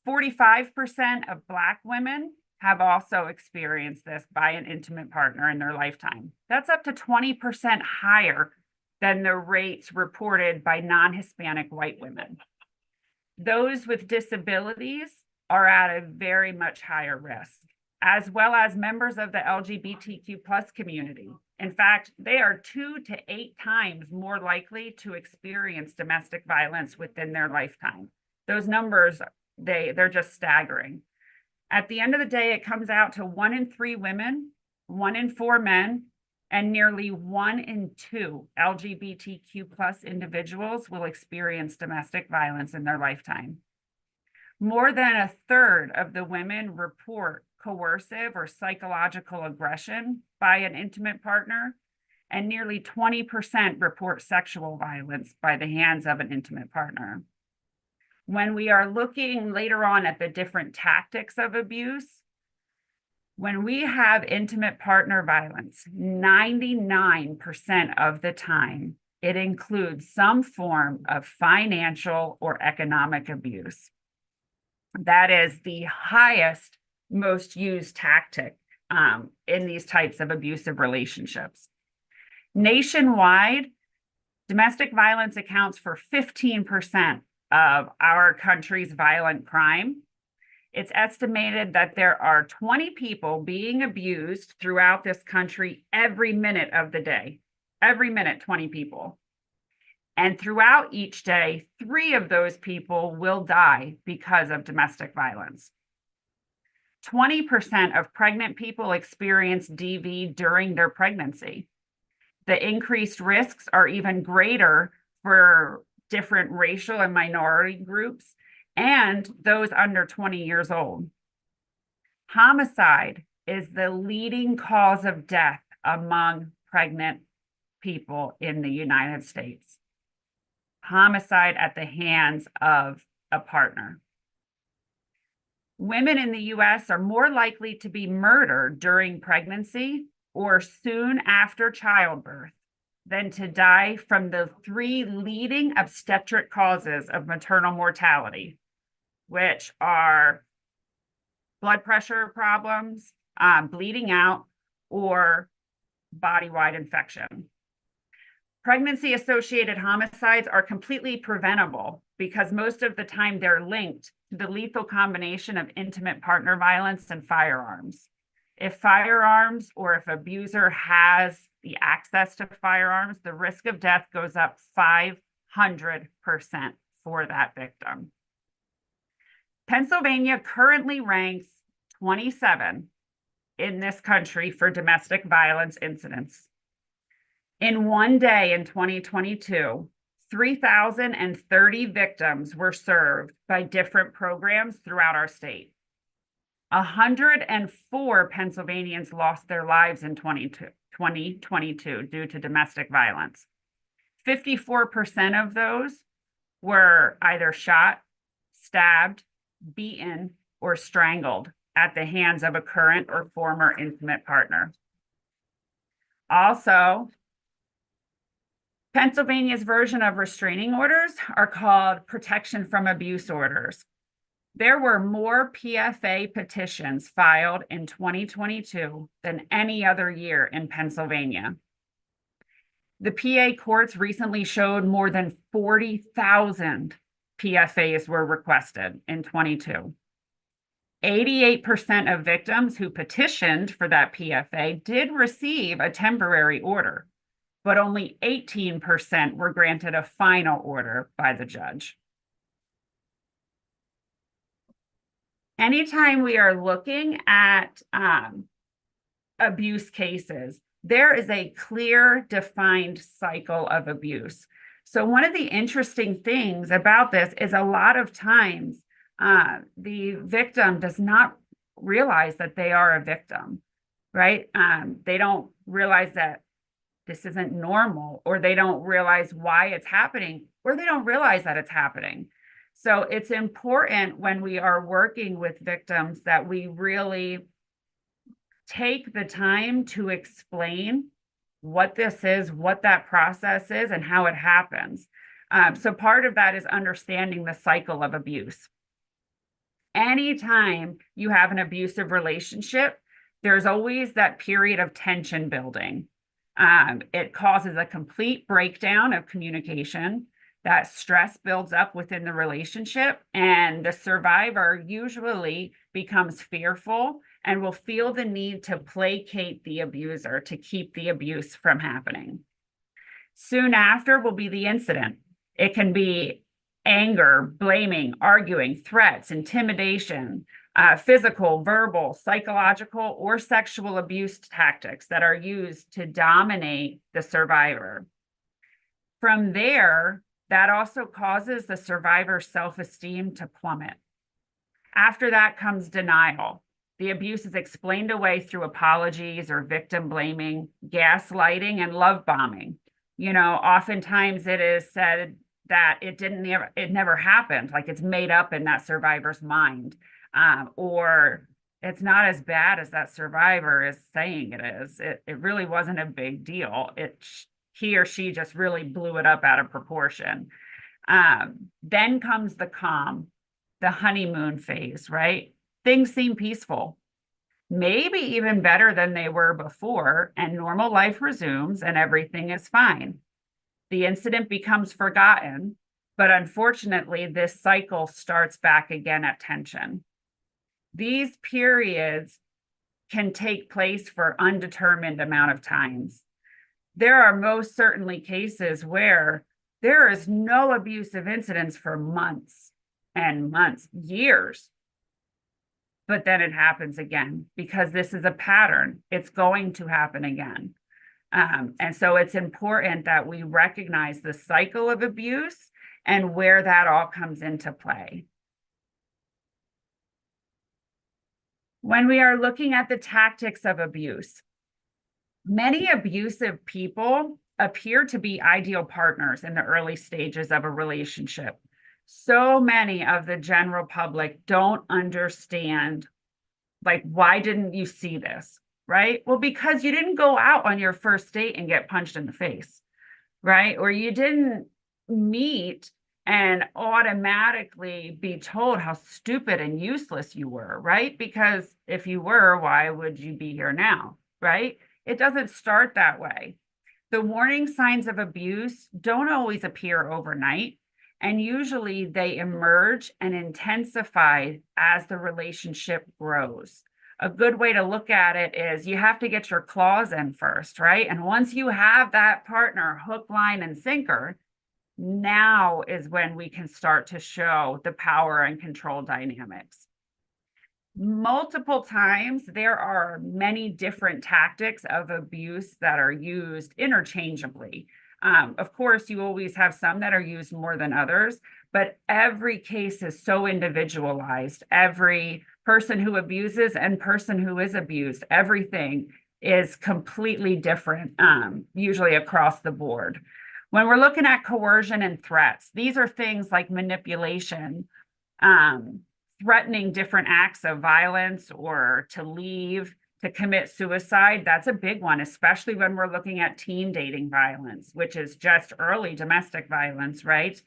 45% of Black women have also experienced this by an intimate partner in their lifetime. That's up to 20% higher than the rates reported by non-Hispanic white women. Those with disabilities are at a very much higher risk, as well as members of the LGBTQ+ community. In fact, they are 2 to 8 times more likely to experience domestic violence within their lifetime. Those numbers, they're just staggering. At the end of the day, it comes out to 1 in 3 women, 1 in 4 men, and nearly 1 in 2 LGBTQ plus individuals will experience domestic violence in their lifetime. More than a third of the women report coercive or psychological aggression by an intimate partner, and nearly 20% report sexual violence by the hands of an intimate partner. When we are looking later on at the different tactics of abuse, when we have intimate partner violence, 99% of the time, it includes some form of financial or economic abuse. That is the highest, most used tactic in these types of abusive relationships. Nationwide, domestic violence accounts for 15% of our country's violent crime. It's estimated that there are 20 people being abused throughout this country every minute of the day. Every minute, 20 people. And throughout each day, 3 of those people will die because of domestic violence. 20% of pregnant people experience DV during their pregnancy. The increased risks are even greater for different racial and minority groups and those under 20 years old. Homicide is the leading cause of death among pregnant people in the United States. Homicide at the hands of a partner. Women in the US are more likely to be murdered during pregnancy or soon after childbirth than to die from the 3 leading obstetric causes of maternal mortality, which are blood pressure problems, bleeding out, or body-wide infection. Pregnancy-associated homicides are completely preventable because most of the time they're linked to the lethal combination of intimate partner violence and firearms. If firearms or if abuser has the access to firearms, the risk of death goes up 500% for that victim. Pennsylvania currently ranks 27 in this country for domestic violence incidents. In one day in 2022, 3,030 victims were served by different programs throughout our state. 104 Pennsylvanians lost their lives in 2022 due to domestic violence. 54% of those were either shot, stabbed, beaten, or strangled at the hands of a current or former intimate partner. Also, Pennsylvania's version of restraining orders are called protection from abuse orders. There were more PFA petitions filed in 2022 than any other year in Pennsylvania. The PA courts recently showed more than 40,000 PFAs were requested in 22. 88% of victims who petitioned for that PFA did receive a temporary order, but only 18% were granted a final order by the judge. Anytime we are looking at abuse cases, there is a clear, defined cycle of abuse. So one of the interesting things about this is a lot of times the victim does not realize that they are a victim, right? They don't realize that this isn't normal, or they don't realize why it's happening, or they don't realize that it's happening. So it's important when we are working with victims that we really take the time to explain what this is, what that process is, and how it happens. So part of that is understanding the cycle of abuse. Anytime you have an abusive relationship, there's always that period of tension building. It causes a complete breakdown of communication. That stress builds up within the relationship, and the survivor usually becomes fearful and will feel the need to placate the abuser to keep the abuse from happening. Soon after will be the incident. It can be anger, blaming, arguing, threats, intimidation, physical, verbal, psychological, or sexual abuse tactics that are used to dominate the survivor. From there, that also causes the survivor's self-esteem to plummet. After that comes denial. The abuse is explained away through apologies or victim blaming, gaslighting, and love bombing. You know, oftentimes it is said that it never happened, like it's made up in that survivor's mind, or it's not as bad as that survivor is saying it is. It really wasn't a big deal. He or she just really blew it up out of proportion. Then comes the calm, the honeymoon phase, right? Things seem peaceful, maybe even better than they were before, and normal life resumes and everything is fine. The incident becomes forgotten, but unfortunately, this cycle starts back again at tension. These periods can take place for undetermined amount of times. There are most certainly cases where there is no abusive incidents for months and months, years. But then it happens again because this is a pattern. It's going to happen again. And so it's important that we recognize the cycle of abuse and where that all comes into play. When we are looking at the tactics of abuse, many abusive people appear to be ideal partners in the early stages of a relationship. So many of the general public don't understand, like, why didn't you see this, right? Well, because you didn't go out on your first date and get punched in the face, right? Or you didn't meet and automatically be told how stupid and useless you were, right? Because if you were, why would you be here now, right? It doesn't start that way. The warning signs of abuse don't always appear overnight, and usually they emerge and intensify as the relationship grows. A good way to look at it is you have to get your claws in first, right? And once you have that partner hook, line, and sinker, now is when we can start to show the power and control dynamics. Multiple times, there are many different tactics of abuse that are used interchangeably. Of course, you always have some that are used more than others, but every case is so individualized. Every person who abuses and person who is abused, everything is completely different, usually across the board. When we're looking at coercion and threats, these are things like manipulation, threatening different acts of violence or to leave, to commit suicide. That's a big one, especially when we're looking at teen dating violence, which is just early domestic violence, right?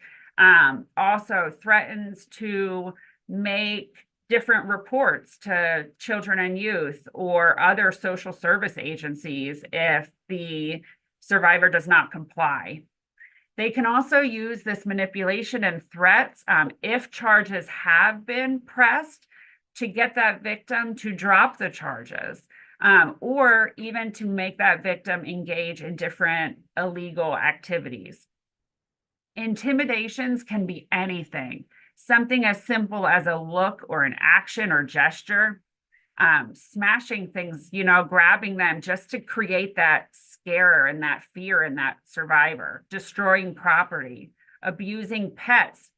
Also threatens to make different reports to children and youth or other social service agencies if the survivor does not comply. They can also use this manipulation and threats if charges have been pressed to get that victim to drop the charges, or even to make that victim engage in different illegal activities. Intimidations can be anything, something as simple as a look or an action or gesture, smashing things, grabbing them just to create that scare and that fear in that survivor, destroying property, abusing pets,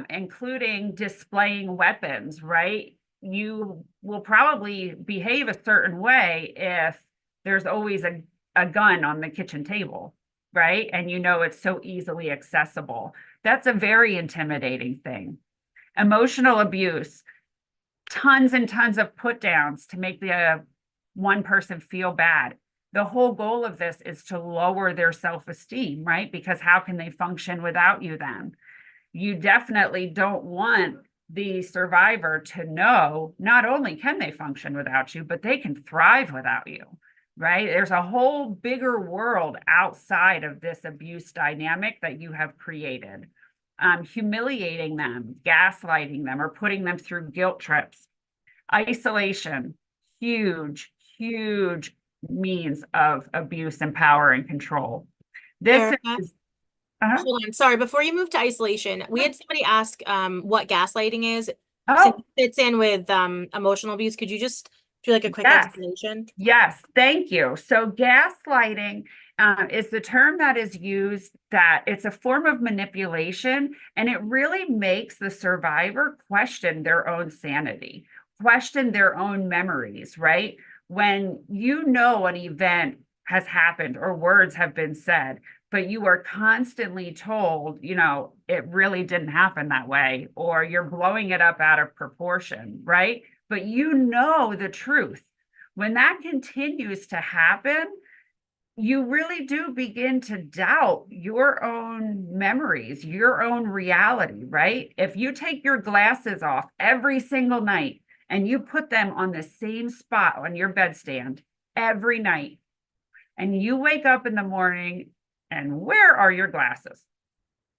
including displaying weapons, right? You will probably behave a certain way if there's always a gun on the kitchen table, right? And it's so easily accessible. That's a very intimidating thing. Emotional abuse, tons and tons of put downs to make the one person feel bad. The whole goal of this is to lower their self-esteem, right? Because how can they function without you then? You definitely don't want the survivor to know not only can they function without you, but they can thrive without you, right? There's a whole bigger world outside of this abuse dynamic that you have created. Humiliating them, gaslighting them, or putting them through guilt trips. Isolation, huge, huge means of abuse and power and control. This Erica, is, Uh-huh. Hold on, sorry, before you move to isolation, we had somebody ask what gaslighting is. Since Oh, it fits in with emotional abuse, could you just do like a quick yes. explanation? Yes, thank you. So gaslighting is the term that is used, that it's a form of manipulation, and it really makes the survivor question their own sanity, question their own memories, right? When you know an event has happened or words have been said, but you are constantly told, it really didn't happen that way, or you're blowing it up out of proportion, right? But you know the truth. When that continues to happen, you really do begin to doubt your own memories, your own reality, right? If you take your glasses off every single night and you put them on the same spot on your bedstand every night, and you wake up in the morning and where are your glasses?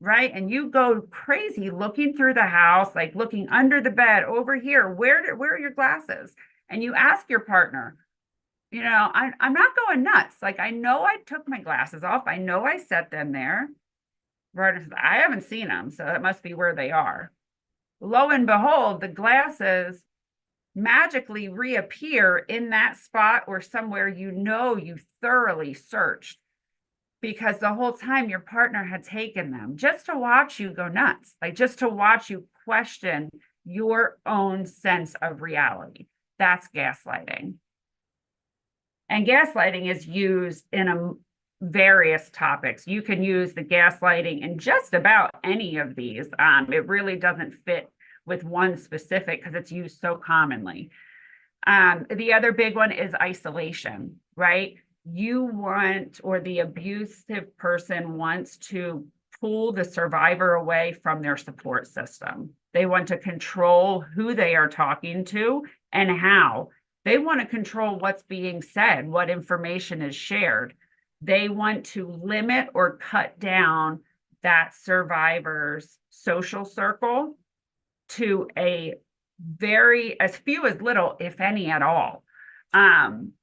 Right? And you go crazy looking through the house, like looking under the bed, over here, where are your glasses? And you ask your partner, I'm not going nuts. Like, I know I took my glasses off. I know I set them there. Partner says, I haven't seen them, so that must be where they are. Lo and behold, the glasses magically reappear in that spot or somewhere you thoroughly searched, because the whole time your partner had taken them just to watch you go nuts, like just to watch you question your own sense of reality. That's gaslighting. And gaslighting is used in various topics. You can use the gaslighting in just about any of these. It really doesn't fit with one specific because it's used so commonly. The other big one is isolation, right? The abusive person wants to pull the survivor away from their support system. They want to control who they are talking to and how. They want to control what's being said, what information is shared. They want to limit or cut down that survivor's social circle to as few as little, if any at all.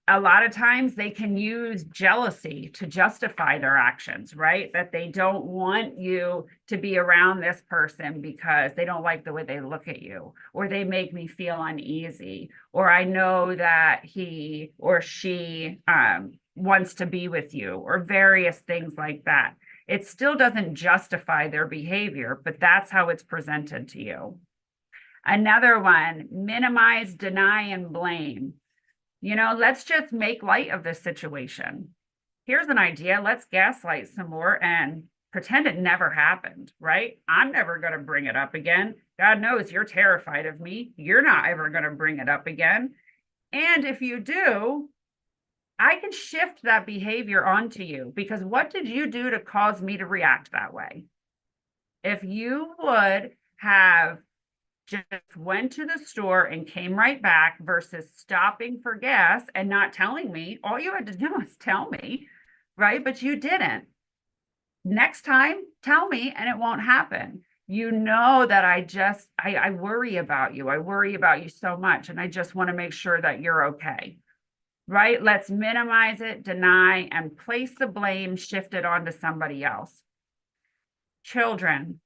A lot of times they can use jealousy to justify their actions, right? That they don't want you to be around this person because they don't like the way they look at you, or they make me feel uneasy, or I know that he or she wants to be with you, or various things like that. It still doesn't justify their behavior, but that's how it's presented to you. Another one, minimize, deny, and blame. Let's just make light of this situation. Here's an idea. Let's gaslight some more and pretend it never happened, right? I'm never going to bring it up again. God knows you're terrified of me. You're not ever going to bring it up again. And if you do, I can shift that behavior onto you, because what did you do to cause me to react that way? If you would have just went to the store and came right back versus stopping for gas and not telling me, all you had to do was tell me, right? But you didn't. Next time, tell me and it won't happen. You know that I worry about you. I worry about you so much, and I just want to make sure that you're okay, right? Let's minimize it, deny, and place the blame, shift it onto somebody else. Children.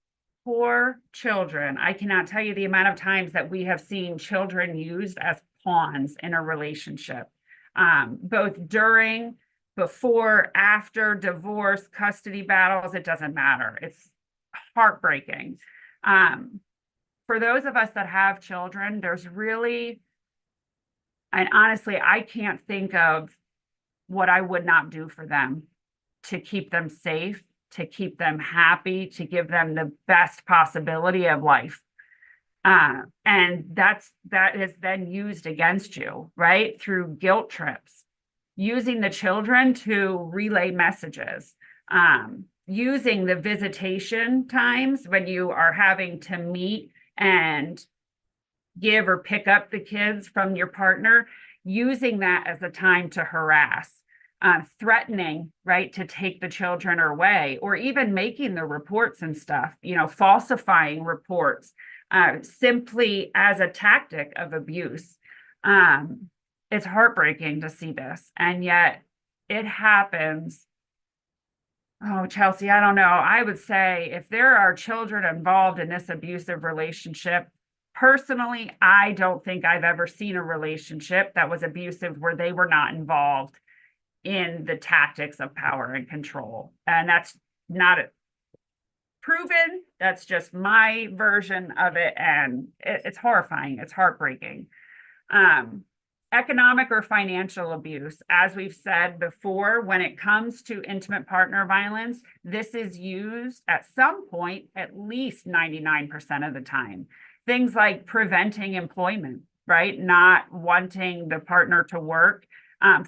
Poor children. I cannot tell you the amount of times that we have seen children used as pawns in a relationship, both during, before, after, divorce, custody battles. It doesn't matter. It's heartbreaking. For those of us that have children, and honestly, I can't think of what I would not do for them to keep them safe, to keep them happy, to give them the best possibility of life. And that is then used against you, right? Through guilt trips, using the children to relay messages, using the visitation times when you are having to meet and give or pick up the kids from your partner, using that as a time to harass. Threatening, right, to take the children away, or even making the reports and stuff, falsifying reports, simply as a tactic of abuse. It's heartbreaking to see this, and yet it happens Oh, Chelsea, I don't know. I would say if there are children involved in this abusive relationship, personally, I don't think I've ever seen a relationship that was abusive where they were not involved in the tactics of power and control. And that's not proven. That's just my version of it. And it's horrifying. It's heartbreaking. Economic or financial abuse, as we've said before, when it comes to intimate partner violence, this is used at some point, at least 99% of the time. Things like preventing employment, right? Not wanting the partner to work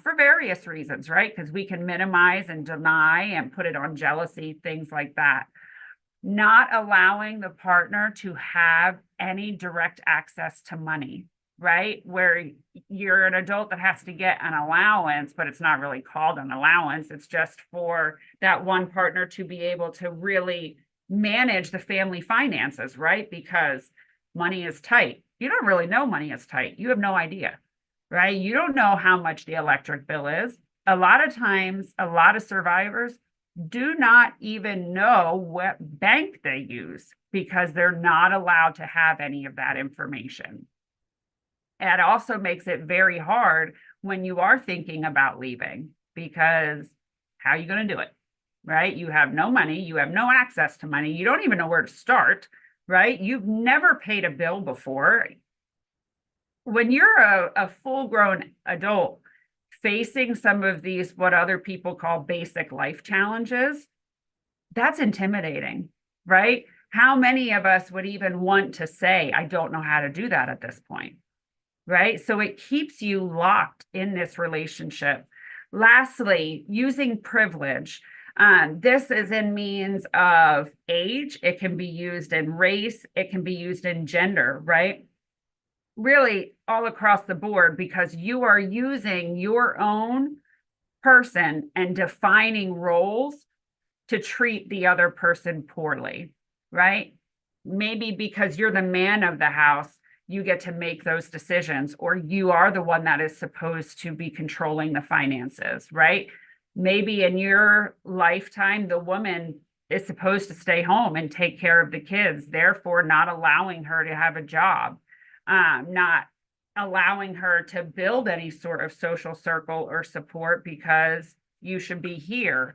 for various reasons, right? Because we can minimize and deny and put it on jealousy, things like that. Not allowing the partner to have any direct access to money, right? Where you're an adult that has to get an allowance, but it's not really called an allowance. It's just for that one partner to be able to really manage the family finances, right? Because money is tight. You don't really know money is tight. You have no idea, right? You don't know how much the electric bill is. A lot of times, a lot of survivors do not even know what bank they use because they're not allowed to have any of that information. It also makes it very hard when you are thinking about leaving, because how are you going to do it, right? You have no money, you have no access to money, you don't even know where to start, right? You've never paid a bill before. When you're a full-grown adult facing some of these, what other people call basic life challenges, that's intimidating, right? How many of us would even want to say, I don't know how to do that at this point? Right? So it keeps you locked in this relationship. Lastly, using privilege. This is in means of age. It can be used in race. It can be used in gender, right? Really all across the board, because you are using your own person and defining roles to treat the other person poorly, right? Maybe because you're the man of the house, you get to make those decisions, or you are the one that is supposed to be controlling the finances, right? Maybe in your lifetime, the woman is supposed to stay home and take care of the kids, therefore not allowing her to have a job, not allowing her to build any sort of social circle or support because you should be here.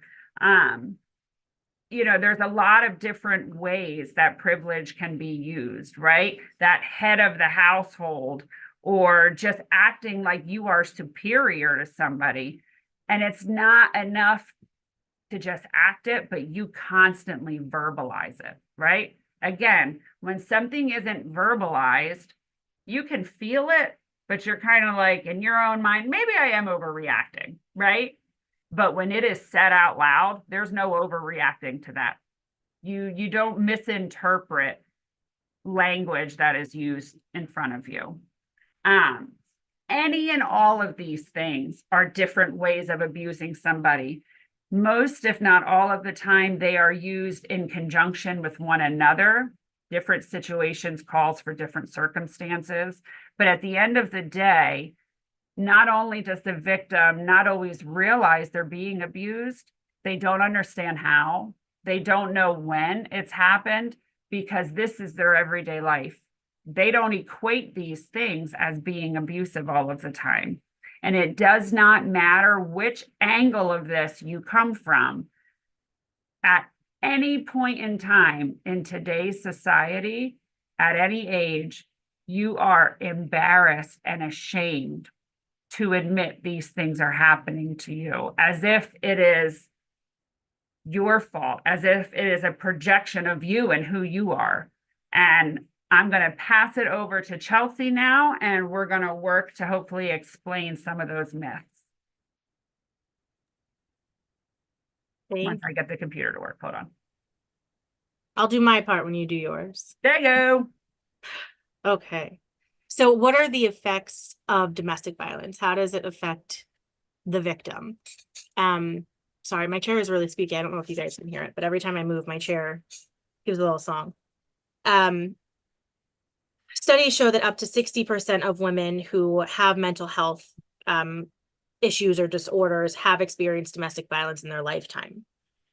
You know, there's a lot of different ways that privilege can be used, right? That head of the household, or just acting like you are superior to somebody. And it's not enough to just act it, but you constantly verbalize it, right? Again, when something isn't verbalized, you can feel it, but you're kind of like in your own mind, maybe I am overreacting, right? But when it is said out loud, there's no overreacting to that. You don't misinterpret language that is used in front of you. Any and all of these things are different ways of abusing somebody. Most, if not all of the time, they are used in conjunction with one another. Different situations calls for different circumstances. But at the end of the day, not only does the victim not always realize they're being abused, they don't understand how, they don't know when it's happened, because this is their everyday life. They don't equate these things as being abusive all of the time. And it does not matter which angle of this you come from. At any point in time in today's society, at any age, you are embarrassed and ashamed to admit these things are happening to you, as if it is your fault, as if it is a projection of you and who you are. And I'm going to pass it over to Chelsea now, and we're going to work to hopefully explain some of those myths. Once I get the computer to work. Hold on. I'll do my part when you do yours. There you go. Okay. So what are the effects of domestic violence? How does it affect the victim? Sorry, my chair is really squeaky. I don't know if you guys can hear it, but every time I move, my chair gives a little song. Studies show that up to 60% of women who have mental health issues or disorders have experienced domestic violence in their lifetime.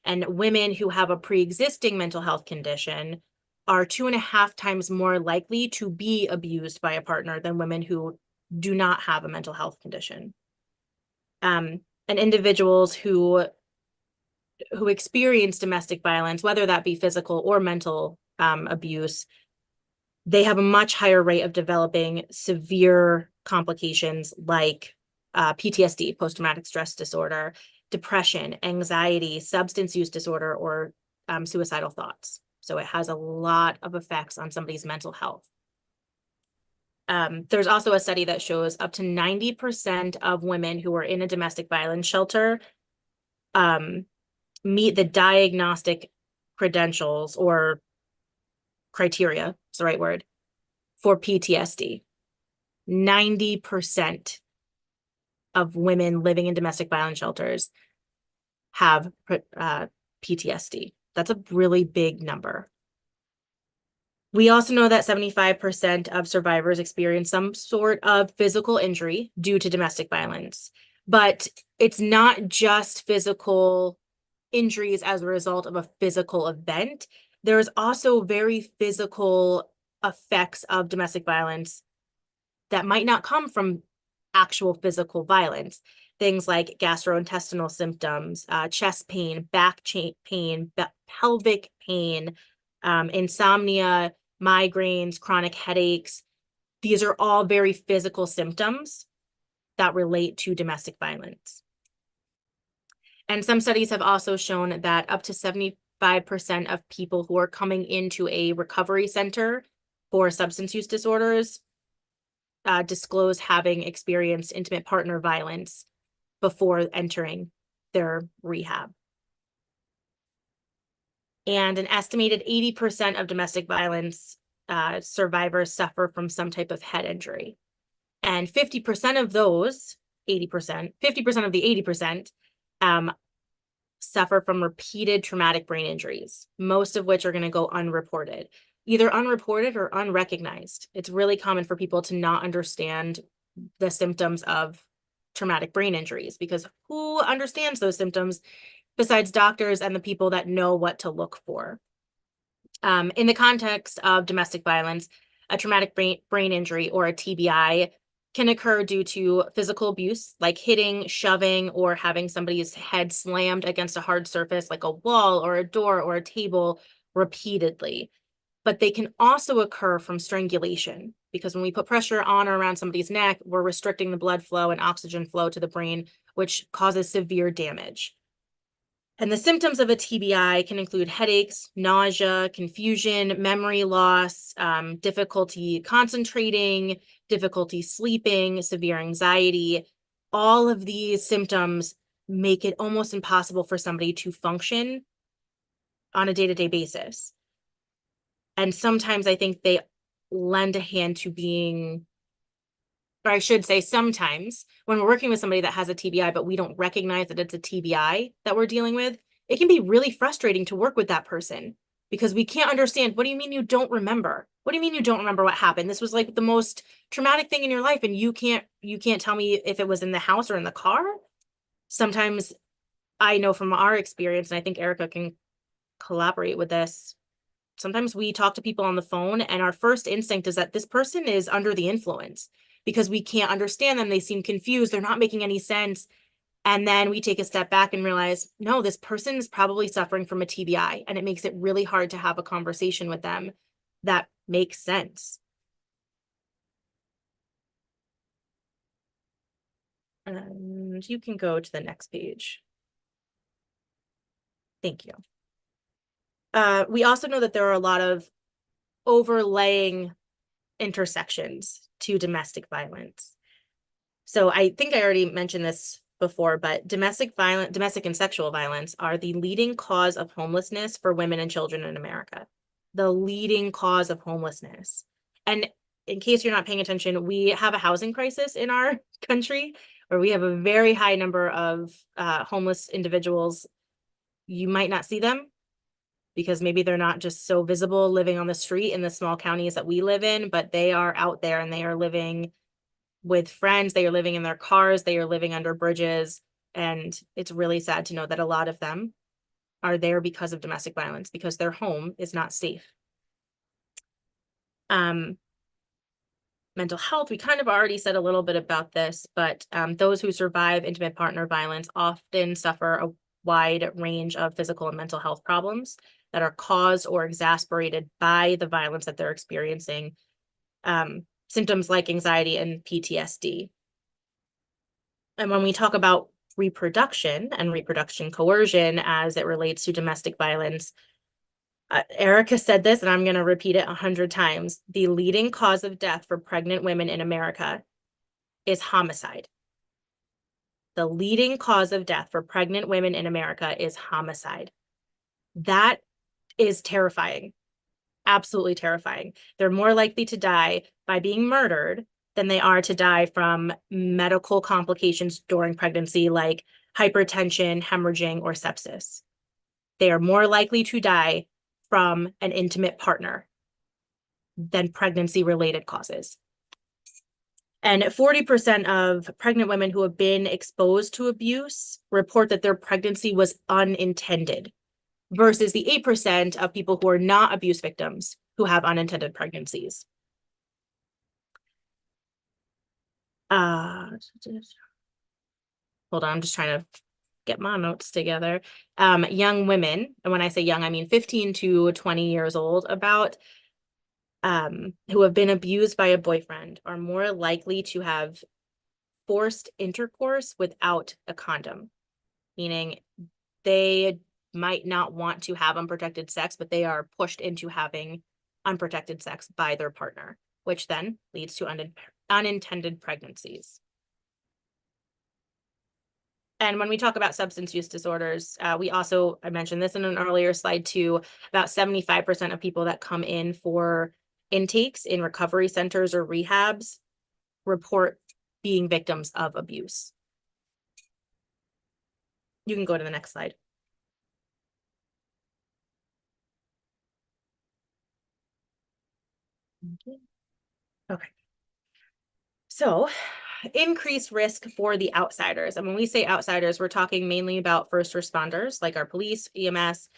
And women who have a pre-existing mental health condition are 2.5 times more likely to be abused by a partner than women who do not have a mental health condition. And individuals who experience domestic violence, whether that be physical or mental abuse, they have a much higher rate of developing severe complications like PTSD, post-traumatic stress disorder, depression, anxiety, substance use disorder, or suicidal thoughts. So it has a lot of effects on somebody's mental health. There's also a study that shows up to 90% of women who are in a domestic violence shelter meet the diagnostic credentials or criteria, is the right word, for PTSD. 90% of women living in domestic violence shelters have PTSD. That's a really big number. We also know that 75% of survivors experience some sort of physical injury due to domestic violence, but it's not just physical injuries as a result of a physical event. There's also very physical effects of domestic violence that might not come from actual physical violence. Things like gastrointestinal symptoms, chest pain, back pain, pelvic pain, insomnia, migraines, chronic headaches. These are all very physical symptoms that relate to domestic violence. And some studies have also shown that up to 75% of people who are coming into a recovery center for substance use disorders disclose having experienced intimate partner violence before entering their rehab. And an estimated 80% of domestic violence survivors suffer from some type of head injury. And 50% of those, 80%, 50% of the 80% suffer from repeated traumatic brain injuries, most of which are going to go unreported, either unreported or unrecognized. It's really common for people to not understand the symptoms of traumatic brain injuries because who understands those symptoms besides doctors and the people that know what to look for? In the context of domestic violence, a traumatic brain injury or a TBI can occur due to physical abuse, like hitting, shoving, or having somebody's head slammed against a hard surface like a wall or a door or a table repeatedly. But they can also occur from strangulation because when we put pressure on or around somebody's neck, we're restricting the blood flow and oxygen flow to the brain, which causes severe damage. And the symptoms of a TBI can include headaches, nausea, confusion, memory loss, difficulty concentrating, difficulty sleeping, severe anxiety. All of these symptoms make it almost impossible for somebody to function on a day-to-day basis. And sometimes I think they lend a hand to being, or I should say sometimes when we're working with somebody that has a TBI, but we don't recognize that it's a TBI that we're dealing with, it can be really frustrating to work with that person because we can't understand. What do you mean you don't remember? What do you mean you don't remember what happened? This was like the most traumatic thing in your life and you can't tell me if it was in the house or in the car? Sometimes I know from our experience, and I think Erica can collaborate with this, sometimes we talk to people on the phone and our first instinct is that this person is under the influence because we can't understand them. They seem confused. They're not making any sense. And then we take a step back and realize, no, this person is probably suffering from a TBI. And it makes it really hard to have a conversation with them that makes sense. And you can go to the next page. Thank you. We also know that there are a lot of overlaying intersections to domestic violence. So I think I already mentioned this before, but domestic and sexual violence are the leading cause of homelessness for women and children in America. The leading cause of homelessness. And in case you're not paying attention, we have a housing crisis in our country where we have a very high number of homeless individuals. You might not see them because maybe they're not just so visible living on the street in the small counties that we live in, but they are out there and they are living with friends, they are living in their cars, they are living under bridges, and it's really sad to know that a lot of them are there because of domestic violence, because their home is not safe. Mental health, we kind of already said a little bit about this, but those who survive intimate partner violence often suffer a wide range of physical and mental health problems that are caused or exacerbated by the violence that they're experiencing. Symptoms like anxiety and PTSD. And when we talk about reproduction and reproduction coercion as it relates to domestic violence, Erica said this, and I'm going to repeat it 100 times. The leading cause of death for pregnant women in America is homicide. The leading cause of death for pregnant women in America is homicide. That is terrifying. Absolutely terrifying. They're more likely to die by being murdered than they are to die from medical complications during pregnancy, like hypertension, hemorrhaging, or sepsis. They are more likely to die from an intimate partner than pregnancy-related causes. And 40% of pregnant women who have been exposed to abuse report that their pregnancy was unintended, versus the 8% of people who are not abuse victims who have unintended pregnancies. Hold on, I'm just trying to get my notes together. Young women, and when I say young, I mean 15 to 20 years old, about who have been abused by a boyfriend are more likely to have forced intercourse without a condom, meaning they might not want to have unprotected sex, but they are pushed into having unprotected sex by their partner, which then leads to unintended pregnancies. And when we talk about substance use disorders, I mentioned this in an earlier slide too, about 75% of people that come in for intakes in recovery centers or rehabs report being victims of abuse. You can go to the next slide. Okay. So, increased risk for the outsiders. And when we say outsiders, we're talking mainly about first responders like our police, EMS,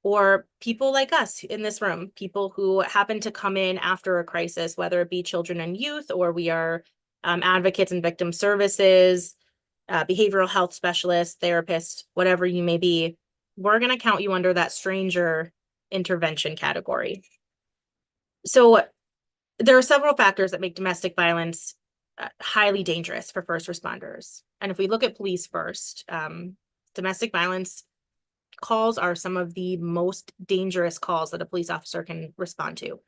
or people like us in this room, people who happen to come in after a crisis, whether it be children and youth, or we are advocates and victim services, behavioral health specialists, therapists, whatever you may be. We're going to count you under that stranger intervention category. So there are several factors that make domestic violence highly dangerous for first responders. And if we look at police first, domestic violence calls are some of the most dangerous calls that a police officer can respond to.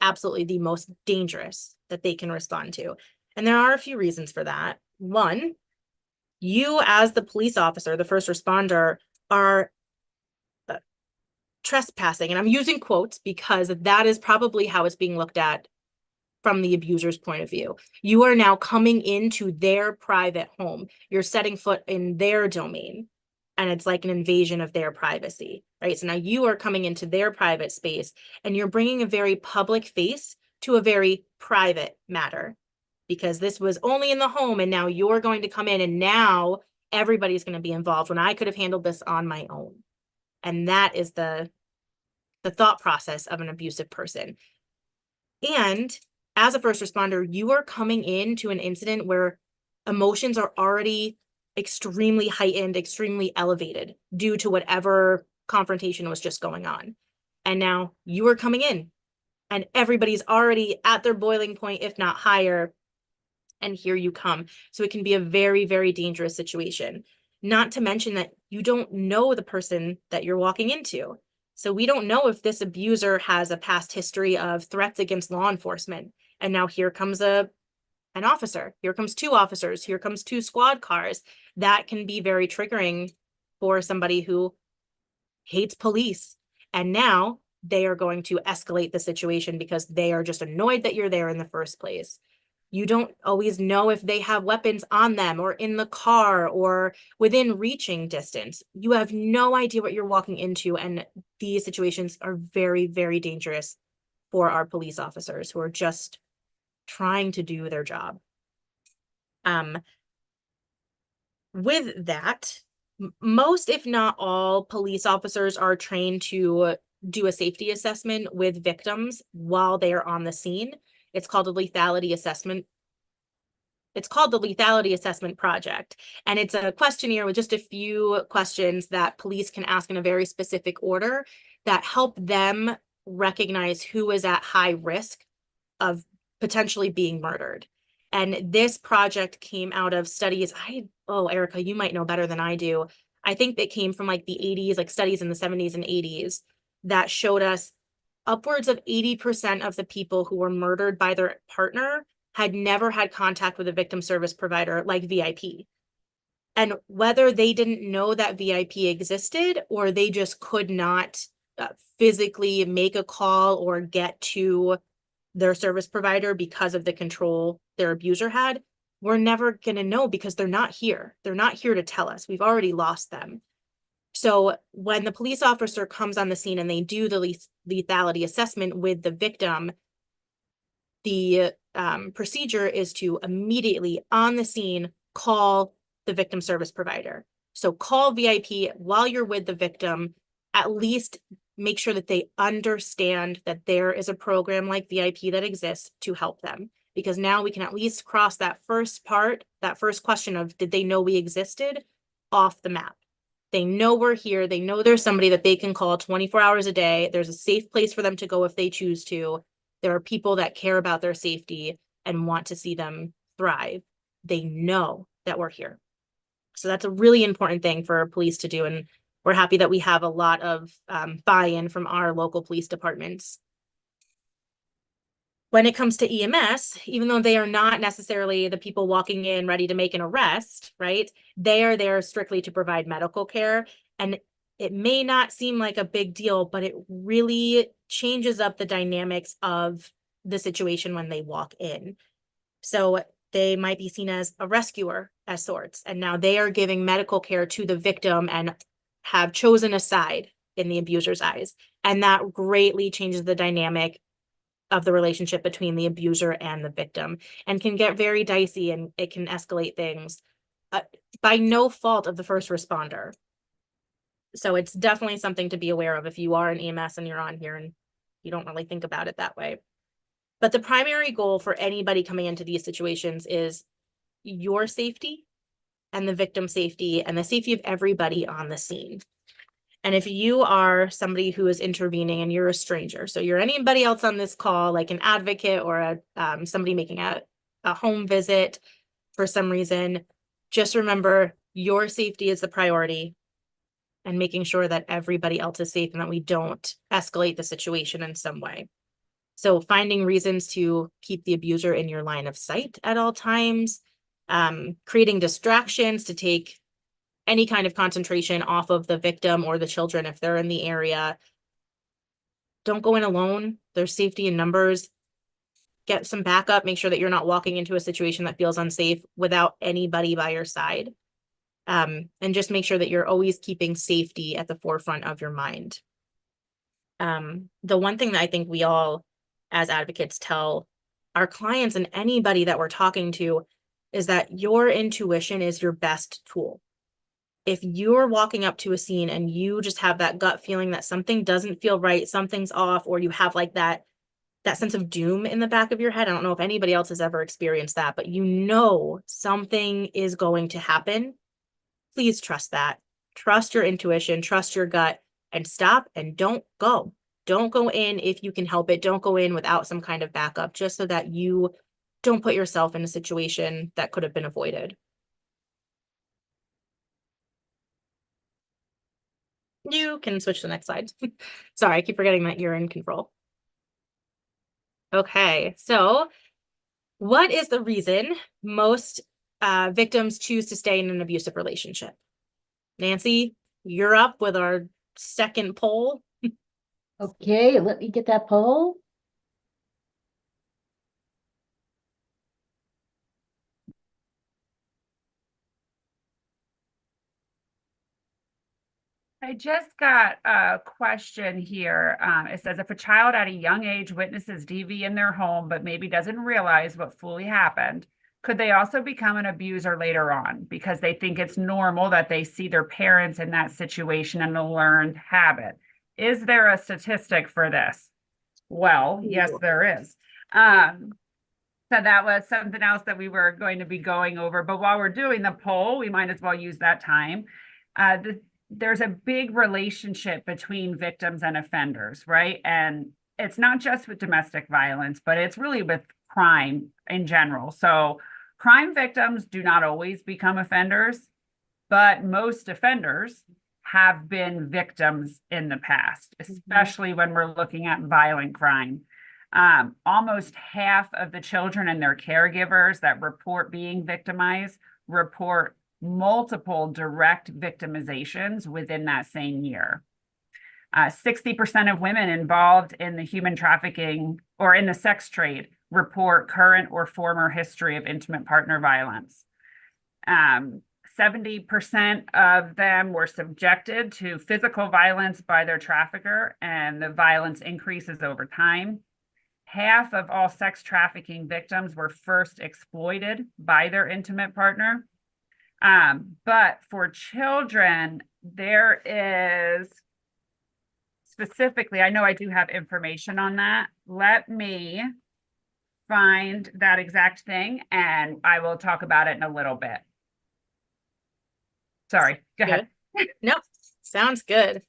Absolutely the most dangerous that they can respond to. And there are a few reasons for that. One, you as the police officer, the first responder, are trespassing. And I'm using quotes because that is probably how it's being looked at from the abuser's point of view. You are now coming into their private home. You're setting foot in their domain, and it's like an invasion of their privacy, right? So now you are coming into their private space, and you're bringing a very public face to a very private matter, because this was only in the home, and now you're going to come in, and now everybody's going to be involved when I could have handled this on my own. And that is the thought process of an abusive person. And as a first responder, you are coming into an incident where emotions are already extremely heightened, extremely elevated due to whatever confrontation was just going on. And now you are coming in and everybody's already at their boiling point, if not higher. And here you come. So it can be a very, very dangerous situation. Not to mention that you don't know the person that you're walking into. So we don't know if this abuser has a past history of threats against law enforcement. And now here comes an officer. Here comes two officers. Here comes two squad cars. That can be very triggering for somebody who hates police. And now they are going to escalate the situation because they are just annoyed that you're there in the first place. You don't always know if they have weapons on them or in the car or within reaching distance. You have no idea what you're walking into, and these situations are very, very dangerous for our police officers who are just trying to do their job. With that, Most, if not all, police officers are trained to do a safety assessment with victims while they are on the scene. It's called a lethality assessment. It's called the lethality assessment project. And it's a questionnaire with just a few questions that police can ask in a very specific order that help them recognize who is at high risk of potentially being murdered. And this project came out of studies. Erica, you might know better than I do. I think they came from like the 80s, like studies in the 70s and 80s that showed us upwards of 80% of the people who were murdered by their partner had never had contact with a victim service provider like VIP. And whether they didn't know that VIP existed or they just could not physically make a call or get to their service provider because of the control their abuser had, we're never going to know because they're not here. They're not here to tell us. We've already lost them. So when the police officer comes on the scene and they do the lethality assessment with the victim, the procedure is to immediately on the scene call the victim service provider. So call VIP while you're with the victim, at least make sure that they understand that there is a program like VIP that exists to help them. Because now we can at least cross that first part, that first question of did they know we existed, off the map. They know we're here. They know there's somebody that they can call 24 hours a day. There's a safe place for them to go if they choose to. There are people that care about their safety and want to see them thrive. They know that we're here. So that's a really important thing for police to do. And we're happy that we have a lot of buy-in from our local police departments. When it comes to EMS, even though they are not necessarily the people walking in ready to make an arrest, right? They are there strictly to provide medical care. And it may not seem like a big deal, but it really changes up the dynamics of the situation when they walk in. So they might be seen as a rescuer as sorts. And now they are giving medical care to the victim and have chosen a side in the abuser's eyes. And that greatly changes the dynamic of the relationship between the abuser and the victim and can get very dicey, and it can escalate things by no fault of the first responder. So it's definitely something to be aware of if you are an EMS and you're on here and you don't really think about it that way. But the primary goal for anybody coming into these situations is your safety and the victim's safety and the safety of everybody on the scene. And if you are somebody who is intervening and you're a stranger, so you're anybody else on this call, like an advocate or somebody making a home visit for some reason, just remember your safety is the priority and making sure that everybody else is safe and that we don't escalate the situation in some way. So finding reasons to keep the abuser in your line of sight at all times, creating distractions to take any kind of concentration off of the victim or the children if they're in the area. Don't go in alone. There's safety in numbers. Get some backup. Make sure that you're not walking into a situation that feels unsafe without anybody by your side. And just make sure that you're always keeping safety at the forefront of your mind. The one thing that I think we all, as advocates, tell our clients and anybody that we're talking to is that your intuition is your best tool. If you're walking up to a scene and you just have that gut feeling that something doesn't feel right, something's off, or you have like that sense of doom in the back of your head, I don't know if anybody else has ever experienced that, but you know something is going to happen, please trust that. Trust your intuition, trust your gut, and stop and don't go. Don't go in if you can help it. Don't go in without some kind of backup, just so that you don't put yourself in a situation that could have been avoided. You can switch to the next slide. Sorry, I keep forgetting that you're in control. Okay, so what is the reason most victims choose to stay in an abusive relationship? Nancy, you're up with our second poll. Okay, let me get that poll. I just got a question here. It says, if a child at a young age witnesses DV in their home, but maybe doesn't realize what fully happened, Could they also become an abuser later on because they think it's normal that they see their parents in that situation and a learned habit? Is there a statistic for this? Well, yes, there is. So that was something else that we were going to be going over. But while we're doing the poll, we might as well use that time. There's a big relationship between victims and offenders, right? And it's not just with domestic violence, but it's really with crime in general. So crime victims do not always become offenders, but most offenders have been victims in the past, especially when we're looking at violent crime. Almost half of the children and their caregivers that report being victimized report multiple direct victimizations within that same year. 60% of women involved in the human trafficking or in the sex trade report current or former history of intimate partner violence. 70% of them were subjected to physical violence by their trafficker, and the violence increases over time. Half of all sex trafficking victims were first exploited by their intimate partner. But for children, there is specifically, I know I do have information on that. Let me find that exact thing and I will talk about it in a little bit. Sorry, go ahead. Nope, sounds good.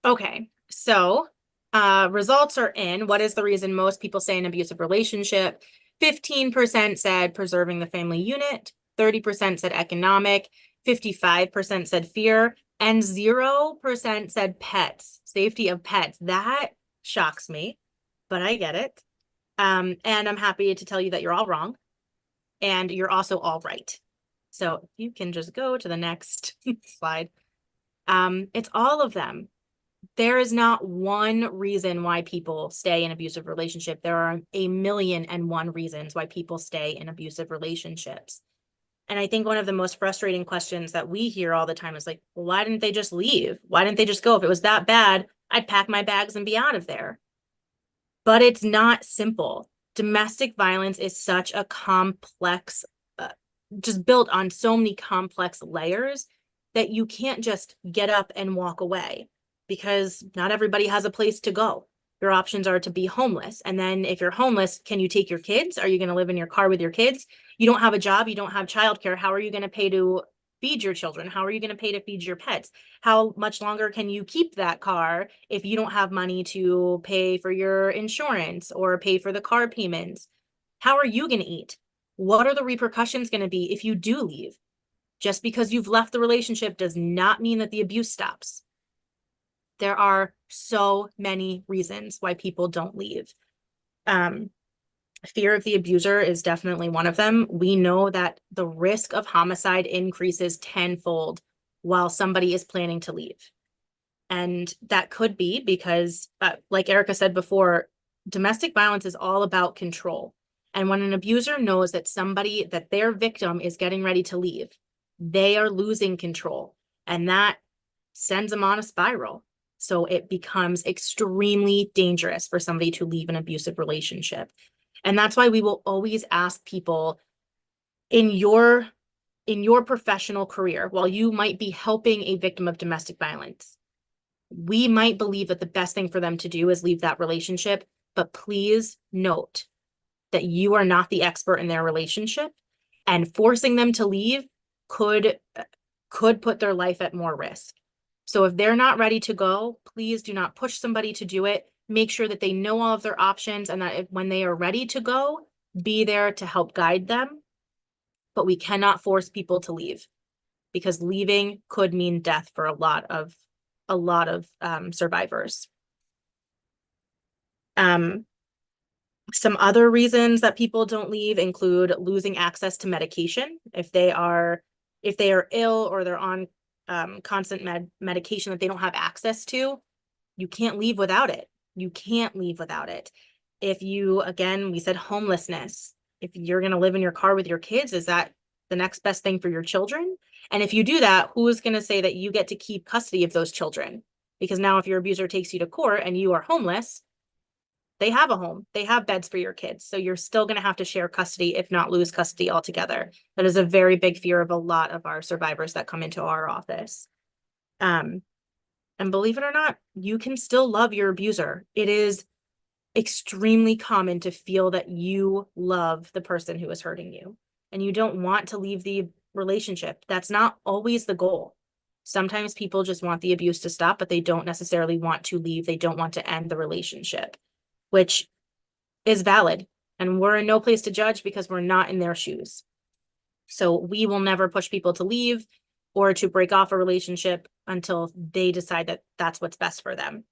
Okay, so results are in. What is the reason most people stay in an abusive relationship? 15% said preserving the family unit, 30% said economic, 55% said fear, and 0% said pets, safety of pets. That shocks me, but I get it. And I'm happy to tell you that you're all wrong, and you're also all right. So if you can just go to the next slide. It's all of them. There is not one reason why people stay in abusive relationship. There are 1,000,001 reasons why people stay in abusive relationships. And I think one of the most frustrating questions that we hear all the time is like, well, why didn't they just leave? Why didn't they just go? If it was that bad, I'd pack my bags and be out of there. But it's not simple. Domestic violence is such a complex, just built on so many complex layers that you can't just get up and walk away, because not everybody has a place to go. Your options are to be homeless. And then if you're homeless, can you take your kids? Are you going to live in your car with your kids? You don't have a job. You don't have childcare. How are you going to pay to feed your children? How are you going to pay to feed your pets? How much longer can you keep that car if you don't have money to pay for your insurance or pay for the car payments? How are you going to eat? What are the repercussions going to be if you do leave? Just because you've left the relationship does not mean that the abuse stops. There are so many reasons why people don't leave. Fear of the abuser is definitely one of them. We know that the risk of homicide increases tenfold while somebody is planning to leave. And that could be because, like Erica said before, domestic violence is all about control. And when an abuser knows that that their victim is getting ready to leave, they are losing control, and that sends them on a spiral. So it becomes extremely dangerous for somebody to leave an abusive relationship. And that's why we will always ask people in your professional career, while you might be helping a victim of domestic violence, we might believe that the best thing for them to do is leave that relationship. But please note that you are not the expert in their relationship, and forcing them to leave could put their life at more risk. So if they're not ready to go, please do not push somebody to do it. Make sure that they know all of their options, and that when they are ready to go, be there to help guide them. But we cannot force people to leave, because leaving could mean death for a lot of survivors. Some other reasons that people don't leave include losing access to medication. If they are ill or they're on constant medication that they don't have access to, you can't leave without it. You can't leave without it. If you, again, we said homelessness. If you're going to live in your car with your kids, is that the next best thing for your children? And if you do that, who is going to say that you get to keep custody of those children? Because now if your abuser takes you to court and you are homeless, they have a home, they have beds for your kids. So you're still going to have to share custody, if not lose custody altogether. That is a very big fear of a lot of our survivors that come into our office. And believe it or not, you can still love your abuser. It is extremely common to feel that you love the person who is hurting you and you don't want to leave the relationship. That's not always the goal. Sometimes people just want the abuse to stop, but they don't necessarily want to leave. They don't want to end the relationship, which is valid. And we're in no place to judge because we're not in their shoes. So we will never push people to leave or to break off a relationship until they decide that that's what's best for them.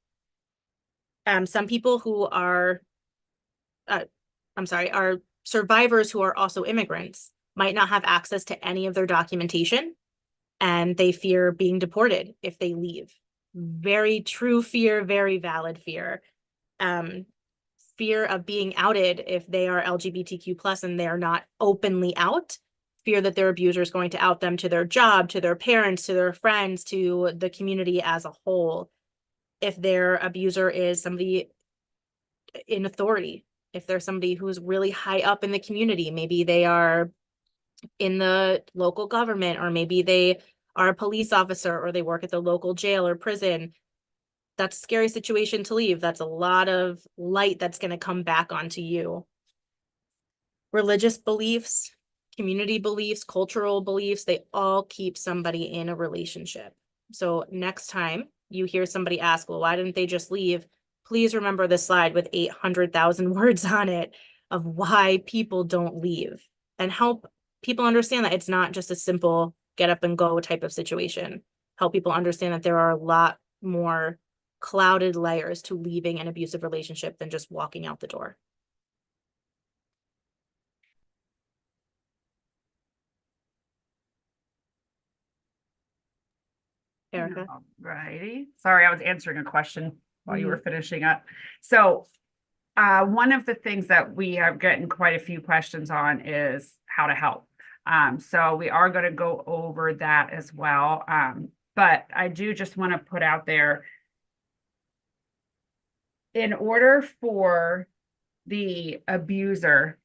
Some people who are, are survivors who are also immigrants might not have access to any of their documentation, and they fear being deported if they leave. Very true fear, very valid fear. Fear of being outed if they are LGBTQ plus and they're not openly out. Fear that their abuser is going to out them to their job, to their parents, to their friends, to the community as a whole. If their abuser is somebody in authority, if there's somebody who's really high up in the community, maybe they are in the local government, or maybe they are a police officer, or they work at the local jail or prison. That's a scary situation to leave. That's a lot of light that's going to come back onto you. Religious beliefs, community beliefs, cultural beliefs, they all keep somebody in a relationship. So next time you hear somebody ask, well, why didn't they just leave? Please remember this slide with 800,000 words on it of why people don't leave, and help people understand that it's not just a simple get up and go type of situation. Help people understand that there are a lot more clouded layers to leaving an abusive relationship than just walking out the door. Erica? Righty. Sorry, I was answering a question while you were finishing up. So one of the things that we are getting quite a few questions on is how to help. So we are going to go over that as well. But I do just want to put out there, in order for the abuser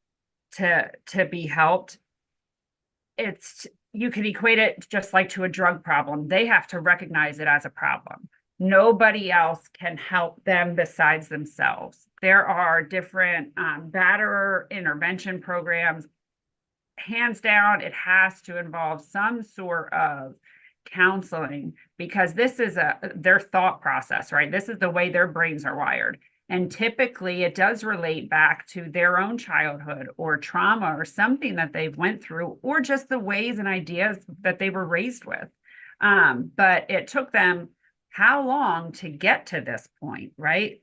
to be helped, you can equate it just like to a drug problem. They have to recognize it as a problem. Nobody else can help them besides themselves. There are different batterer intervention programs. Hands down, it has to involve some sort of counseling, because this is their thought process, right? This is the way their brains are wired. And typically it does relate back to their own childhood or trauma or something that they've went through, or just the ways and ideas that they were raised with. But it took them how long to get to this point, right?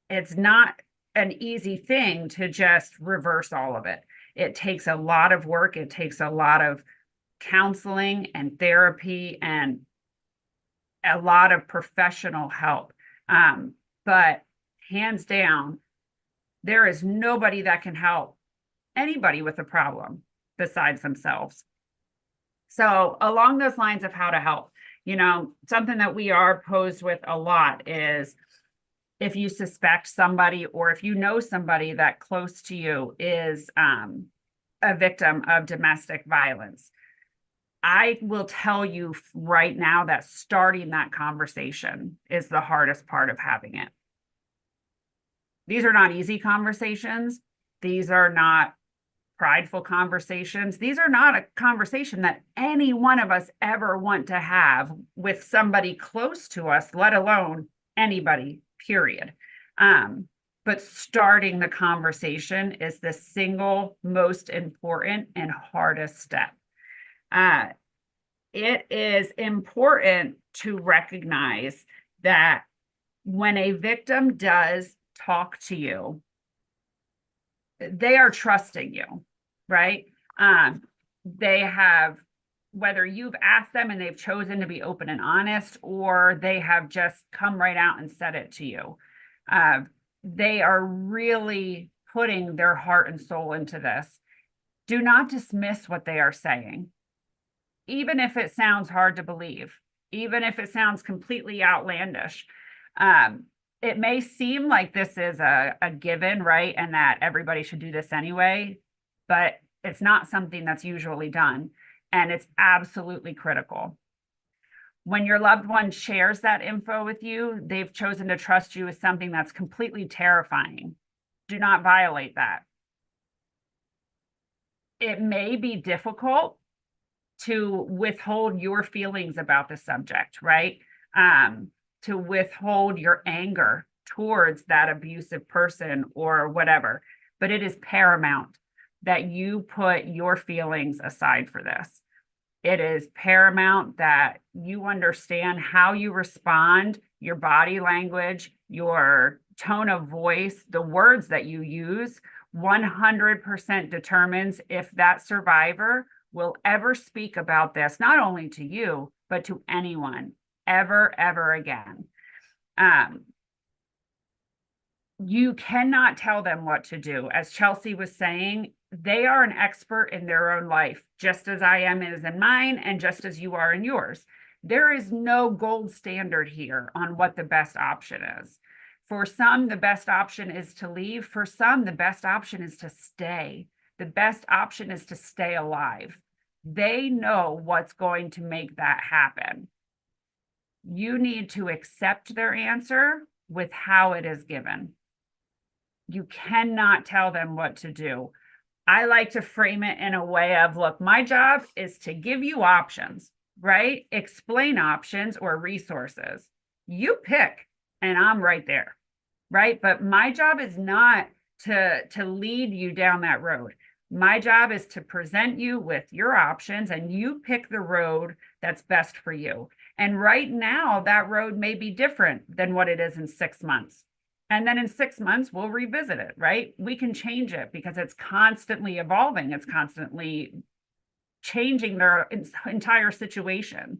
It's not an easy thing to just reverse all of it. It takes a lot of work. It takes a lot of counseling and therapy and a lot of professional help. But hands down, there is nobody that can help anybody with a problem besides themselves. So along those lines of how to help, something that we are posed with a lot is, if you suspect somebody, or if you know somebody that close to you is a victim of domestic violence, I will tell you right now that starting that conversation is the hardest part of having it. These are not easy conversations. These are not prideful conversations. These are not a conversation that any one of us ever want to have with somebody close to us, let alone anybody, period. But starting the conversation is the single most important and hardest step. It is important to recognize that when a victim does talk to you, they are trusting you, right? They have, whether you've asked them and they've chosen to be open and honest, or they have just come right out and said it to you. They are really putting their heart and soul into this. Do not dismiss what they are saying, even if it sounds hard to believe, even if it sounds completely outlandish. it may seem like this is a given, right? And that everybody should do this anyway, but it's not something that's usually done. And it's absolutely critical. When your loved one shares that info with you, they've chosen to trust you with something that's completely terrifying. Do not violate that. It may be difficult to withhold your feelings about the subject, right? To withhold your anger towards that abusive person or whatever. But it is paramount that you put your feelings aside for this. It is paramount that you understand how you respond, your body language, your tone of voice, the words that you use 100% determines if that survivor will ever speak about this, not only to you, but to anyone ever again. You cannot tell them what to do. As Chelsea was saying, they are an expert in their own life, just as I am is in mine, and just as you are in yours. There is no gold standard here on what the best option is. For some, the best option is to leave. For some, the best option is to stay. The best option is to stay alive. They know what's going to make that happen. You need to accept their answer with how it is given. You cannot tell them what to do. I like to frame it in a way of, look, my job is to give you options, right? Explain options or resources. You pick, and I'm right there, right? But my job is not to lead you down that road. My job is to present you with your options, and you pick the road that's best for you. And right now, that road may be different than what it is in 6 months. And then in 6 months, we'll revisit it, right? We can change it because it's constantly evolving. It's constantly changing their entire situation.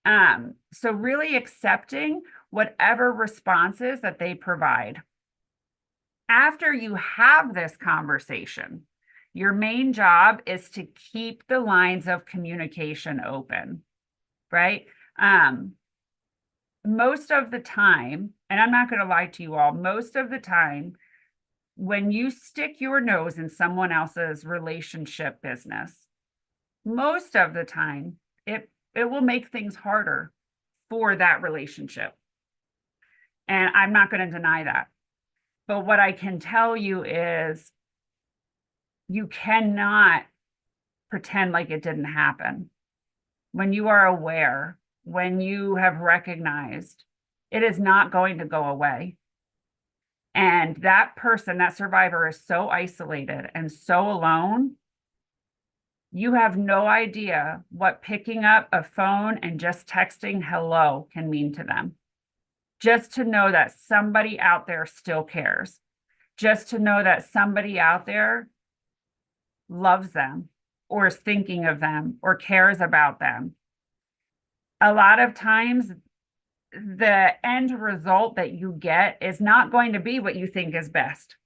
So really accepting whatever responses that they provide. After you have this conversation, your main job is to keep the lines of communication open, right? Most of the time, and I'm not going to lie to you all, most of the time, when you stick your nose in someone else's relationship business, most of the time, it will make things harder for that relationship. And I'm not going to deny that. But what I can tell you is you cannot pretend like it didn't happen. When you are aware, when you have recognized, it is not going to go away. And that person, that survivor, is so isolated and so alone. You have no idea what picking up a phone and just texting hello can mean to them. Just to know that somebody out there still cares. Just to know that somebody out there loves them or is thinking of them or cares about them. A lot of times, the end result that you get is not going to be what you think is best,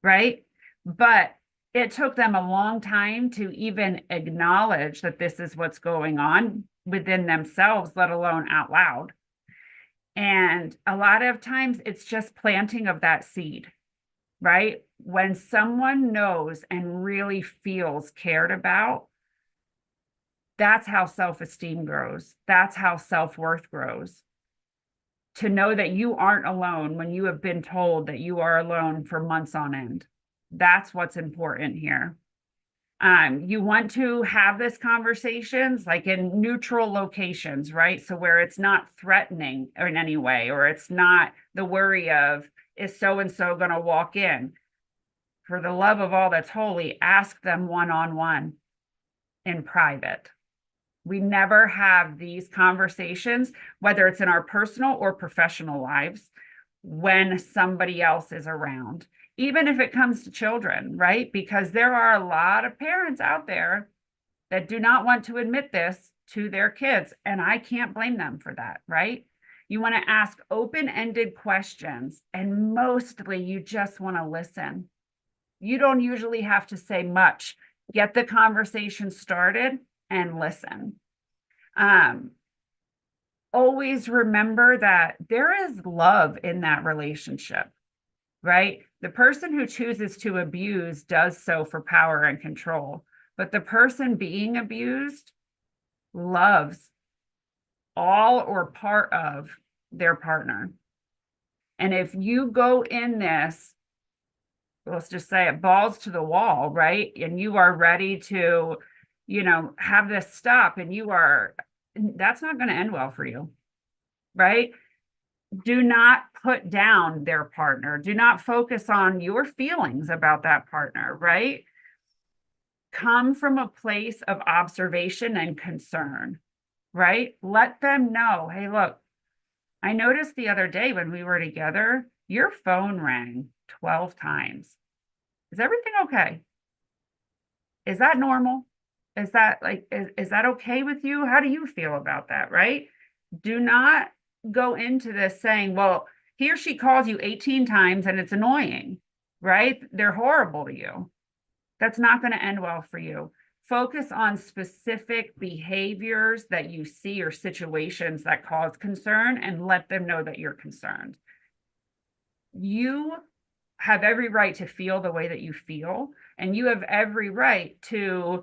right? But it took them a long time to even acknowledge that this is what's going on within themselves, let alone out loud. And a lot of times it's just planting of that seed, right? When someone knows and really feels cared about, that's how self-esteem grows. That's how self-worth grows. To know that you aren't alone when you have been told that you are alone for months on end. That's what's important here. You want to have this conversations like in neutral locations, right? So where it's not threatening in any way, or it's not the worry of, is so-and-so going to walk in? For the love of all that's holy, ask them one-on-one in private. We never have these conversations, whether it's in our personal or professional lives, when somebody else is around, even if it comes to children, right? Because there are a lot of parents out there that do not want to admit this to their kids, and I can't blame them for that, right? You want to ask open-ended questions, and mostly you just want to listen. You don't usually have to say much. Get the conversation started and listen. always remember that there is love in that relationship, right? The person who chooses to abuse does so for power and control, but the person being abused loves all or part of their partner. And if you go in this, let's just say it, balls to the wall, right? And you are ready to, have this stop, and that's not going to end well for you, right? Do not put down their partner. Do not focus on your feelings about that partner, right? Come from a place of observation and concern, right? Let them know, hey, look, I noticed the other day when we were together, your phone rang 12 times. Is everything okay? Is that normal? Is that is that okay with you? How do you feel about that, right? Do not go into this saying, well, he or she calls you 18 times and it's annoying, right? They're horrible to you. That's not going to end well for you. Focus on specific behaviors that you see or situations that cause concern, and let them know that you're concerned. You have every right to feel the way that you feel, and you have every right to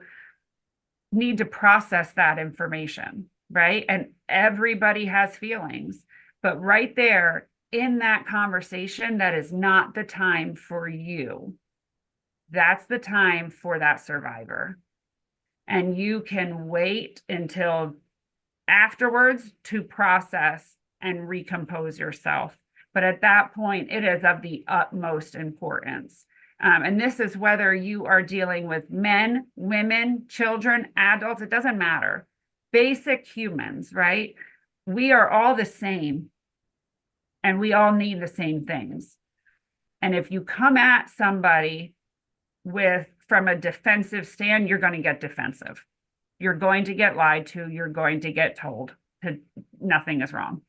need to process that information, right? And everybody has feelings, but right there in that conversation, that is not the time for you. That's the time for that survivor. And you can wait until afterwards to process and recompose yourself. But at that point, it is of the utmost importance. And this is whether you are dealing with men, women, children, adults, it doesn't matter. Basic humans, right? We are all the same, and we all need the same things. And if you come at somebody from a defensive stand, you're going to get defensive. You're going to get lied to. You're going to get told that nothing is wrong.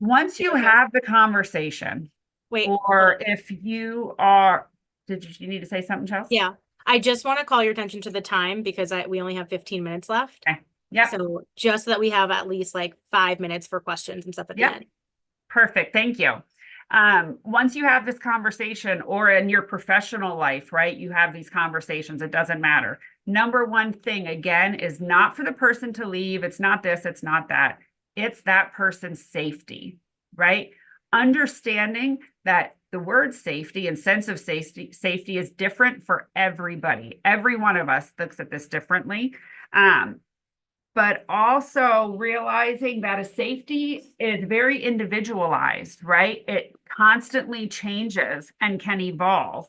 Once you have the conversation, Wait, or if you are, did you need to say something, Chelsea? yeah, I just want to call your attention to the time because we only have 15 minutes left. Okay. Yeah. So just so that we have at least like 5 minutes for questions and stuff at the end. Perfect. Thank you. Once you have this conversation, or in your professional life, right, you have these conversations, it doesn't matter. Number one thing, again, is not for the person to leave. It's not this, it's not that. It's that person's safety, right? Understanding that the word safety and sense of safety is different for everybody. Every one of us looks at this differently. But also realizing that a safety is very individualized, right? It constantly changes and can evolve.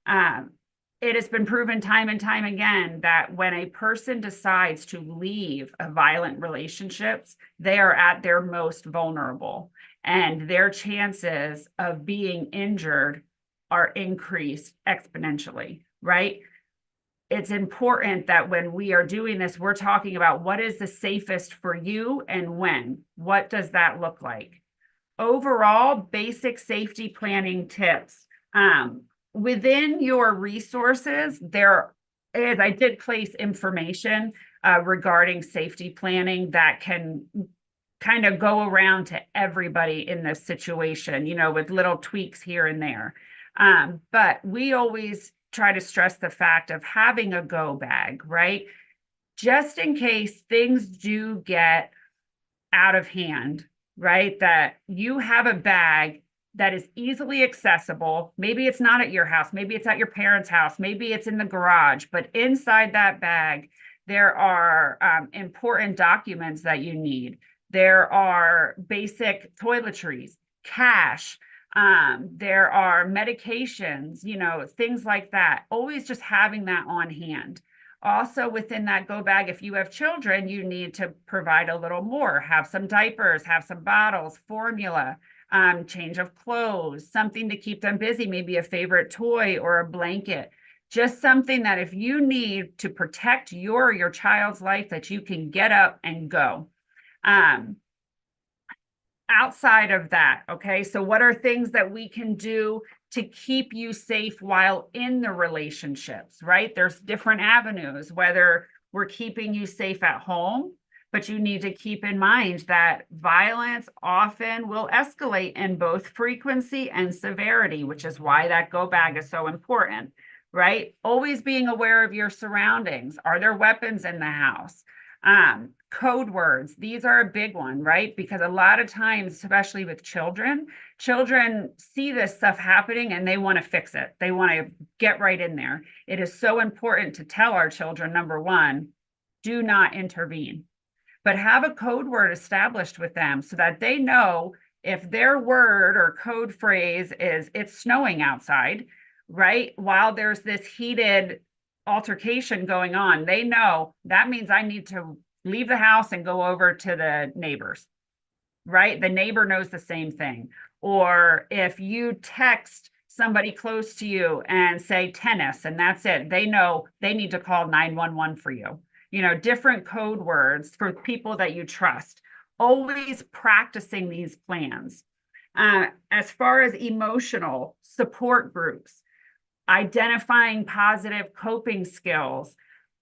It has been proven time and time again that when a person decides to leave a violent relationships, they are at their most vulnerable, and their chances of being injured are increased exponentially, right? It's important that when we are doing this, we're talking about what is the safest for you and when. What does that look like? Overall, basic safety planning tips. Within your resources, there is, I did place information regarding safety planning that can kind of go around to everybody in this situation, with little tweaks here and there. But we always try to stress the fact of having a go bag, right? Just in case things do get out of hand, right? That you have a bag that is easily accessible. Maybe it's not at your house. Maybe it's at your parents' house. Maybe it's in the garage. But inside that bag, there are important documents that you need. There are basic toiletries, cash. There are medications, things like that. Always just having that on hand. Also within that go bag, if you have children, you need to provide a little more, have some diapers, have some bottles, formula, change of clothes, something to keep them busy, maybe a favorite toy or a blanket, just something that if you need to protect your child's life, that you can get up and go. Outside of that, okay, so what are things that we can do to keep you safe while in the relationships, right? There's different avenues, whether we're keeping you safe at home, but you need to keep in mind that violence often will escalate in both frequency and severity, which is why that go bag is so important, right? Always being aware of your surroundings. Are there weapons in the house? Code words, these are a big one, right? Because a lot of times, especially with children see this stuff happening and they want to fix it. They want to get right in there. It is so important to tell our children, number one, do not intervene, but have a code word established with them so that they know if their word or code phrase is it's snowing outside, right? While there's this heated altercation going on, they know that means I need to leave the house and go over to the neighbors, right? The neighbor knows the same thing. Or if you text somebody close to you and say tennis and that's it, they know they need to call 911 for you. You know, different code words for people that you trust. Always practicing these plans. As far as emotional support groups, identifying positive coping skills,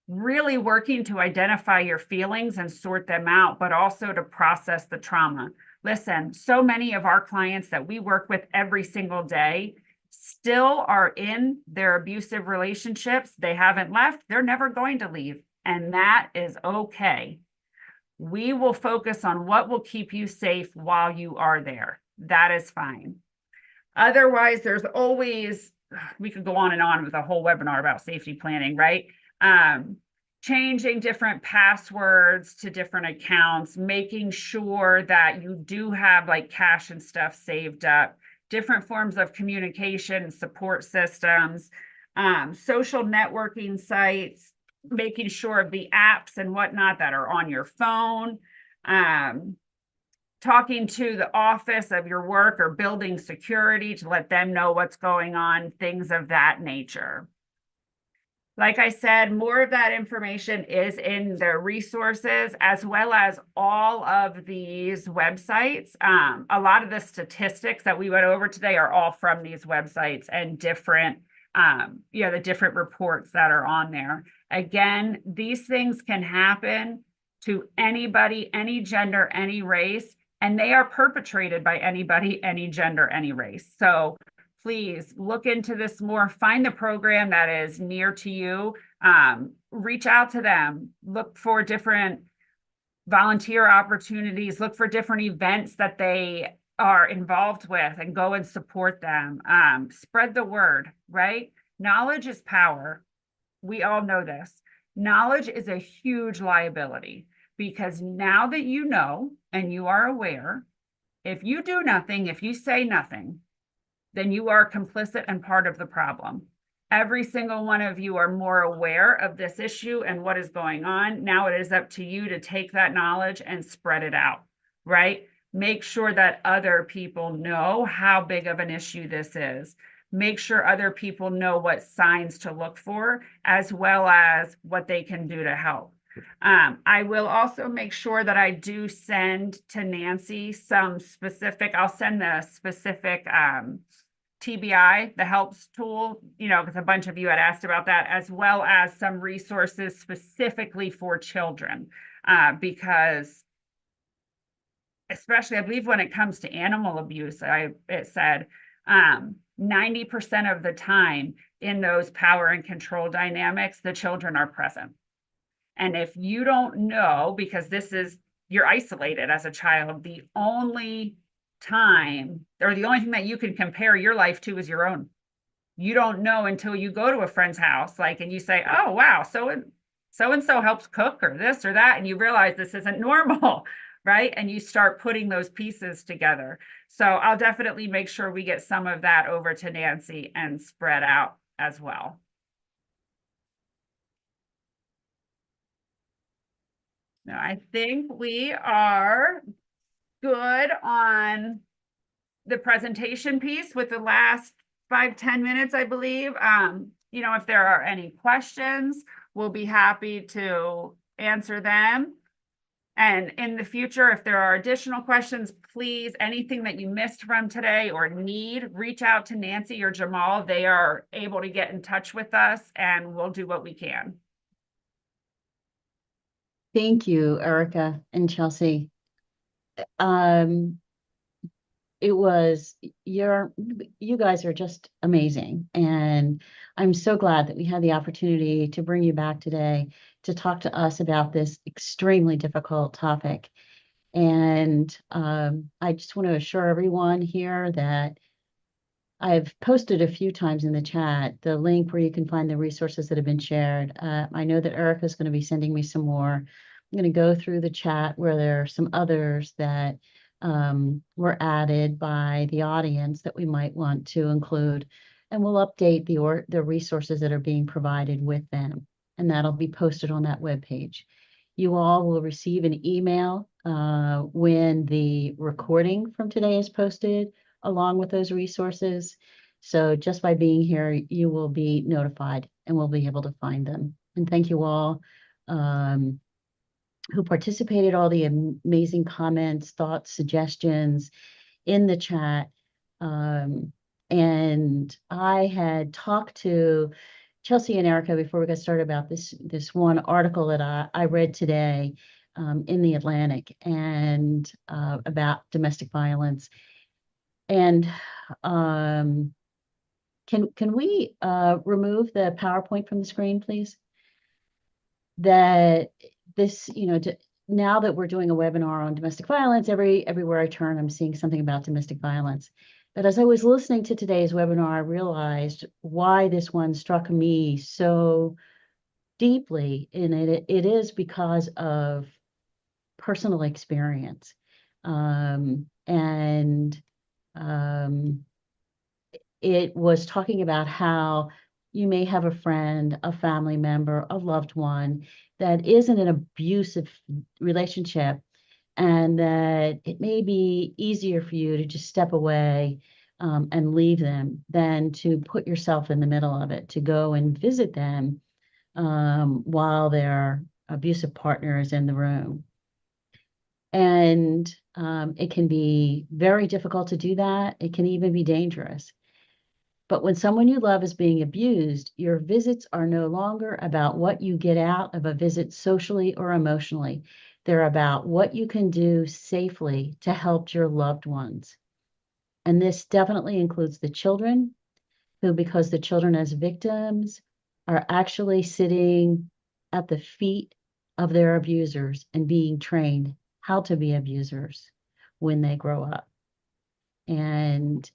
really working to identify your feelings and sort them out, but also to process the trauma. Listen, so many of our clients that we work with every single day still are in their abusive relationships. They haven't left. They're never going to leave. And that is okay. We will focus on what will keep you safe while you are there. That is fine. Otherwise, there's always, we could go on and on with a whole webinar about safety planning, right? Changing different passwords to different accounts, making sure that you do have like cash and stuff saved up, different forms of communication and support systems, social networking sites, making sure of the apps and whatnot that are on your phone, talking to the office of your work or building security to let them know what's going on, things of that nature. Like I said, more of that information is in the resources as well as all of these websites. A lot of the statistics that we went over today are all from these websites and different, the different reports that are on there. Again, these things can happen to anybody, any gender, any race, and they are perpetrated by anybody, any gender, any race. So please look into this more, find the program that is near to you, reach out to them, look for different volunteer opportunities, look for different events that they are involved with and go and support them. Spread the word, right? Knowledge is power. We all know this. Knowledge is a huge liability because now that you know and you are aware, if you do nothing, if you say nothing, then you are complicit and part of the problem. Every single one of you are more aware of this issue and what is going on. Now it is up to you to take that knowledge and spread it out, right? Make sure that other people know how big of an issue this is. Make sure other people know what signs to look for, as well as what they can do to help. I will also make sure that I do send to Nancy some specific, I'll send the specific TBI, the helps tool, because a bunch of you had asked about that, as well as some resources specifically for children, because especially, I believe when it comes to animal abuse, it said 90% of the time in those power and control dynamics, the children are present. And if you don't know, because you're isolated as a child, the only time or the only thing that you can compare your life to is your own. You don't know until you go to a friend's house, and you say, oh, wow, so-and-so helps cook or this or that. And you realize this isn't normal, right? And you start putting those pieces together. So I'll definitely make sure we get some of that over to Nancy and spread out as well. Now, I think we are good on the presentation piece with the last 5-10 minutes, I believe. If there are any questions, we'll be happy to answer them. And in the future, if there are additional questions, please, anything that you missed from today or need, reach out to Nancy or Jamal. They are able to get in touch with us and we'll do what we can. Thank you, Erica and Chelsea. Um, it was you guys are just amazing, and I'm so glad that we had the opportunity to bring you back today to talk to us about this extremely difficult topic. And I just want to assure everyone here that I've posted a few times in the chat the link where you can find the resources that have been shared. I know that Erica is going to be sending me some more. I'm going to go through the chat where there are some others that were added by the audience that we might want to include, and we'll update the resources that are being provided with them, and that'll be posted on that webpage. You all will receive an email when the recording from today is posted, along with those resources. So just by being here, you will be notified and we'll be able to find them. And thank you all who participated, all the amazing comments, thoughts, suggestions in the chat. And I had talked to Chelsea and Erica before we got started about this one article that I read today in the Atlantic and about domestic violence. And can we remove the PowerPoint from the screen, please? That this, now that we're doing a webinar on domestic violence, everywhere I turn, I'm seeing something about domestic violence. But as I was listening to today's webinar, I realized why this one struck me so deeply, and it is because of personal experience. It was talking about how you may have a friend, a family member, a loved one that is in an abusive relationship, and that it may be easier for you to just step away and leave them than to put yourself in the middle of it, to go and visit them while their abusive partner is in the room. And it can be very difficult to do that. It can even be dangerous. But when someone you love is being abused, your visits are no longer about what you get out of a visit socially or emotionally. They're about what you can do safely to help your loved ones. And this definitely includes the children, who, because the children as victims are actually sitting at the feet of their abusers and being trained how to be abusers when they grow up. And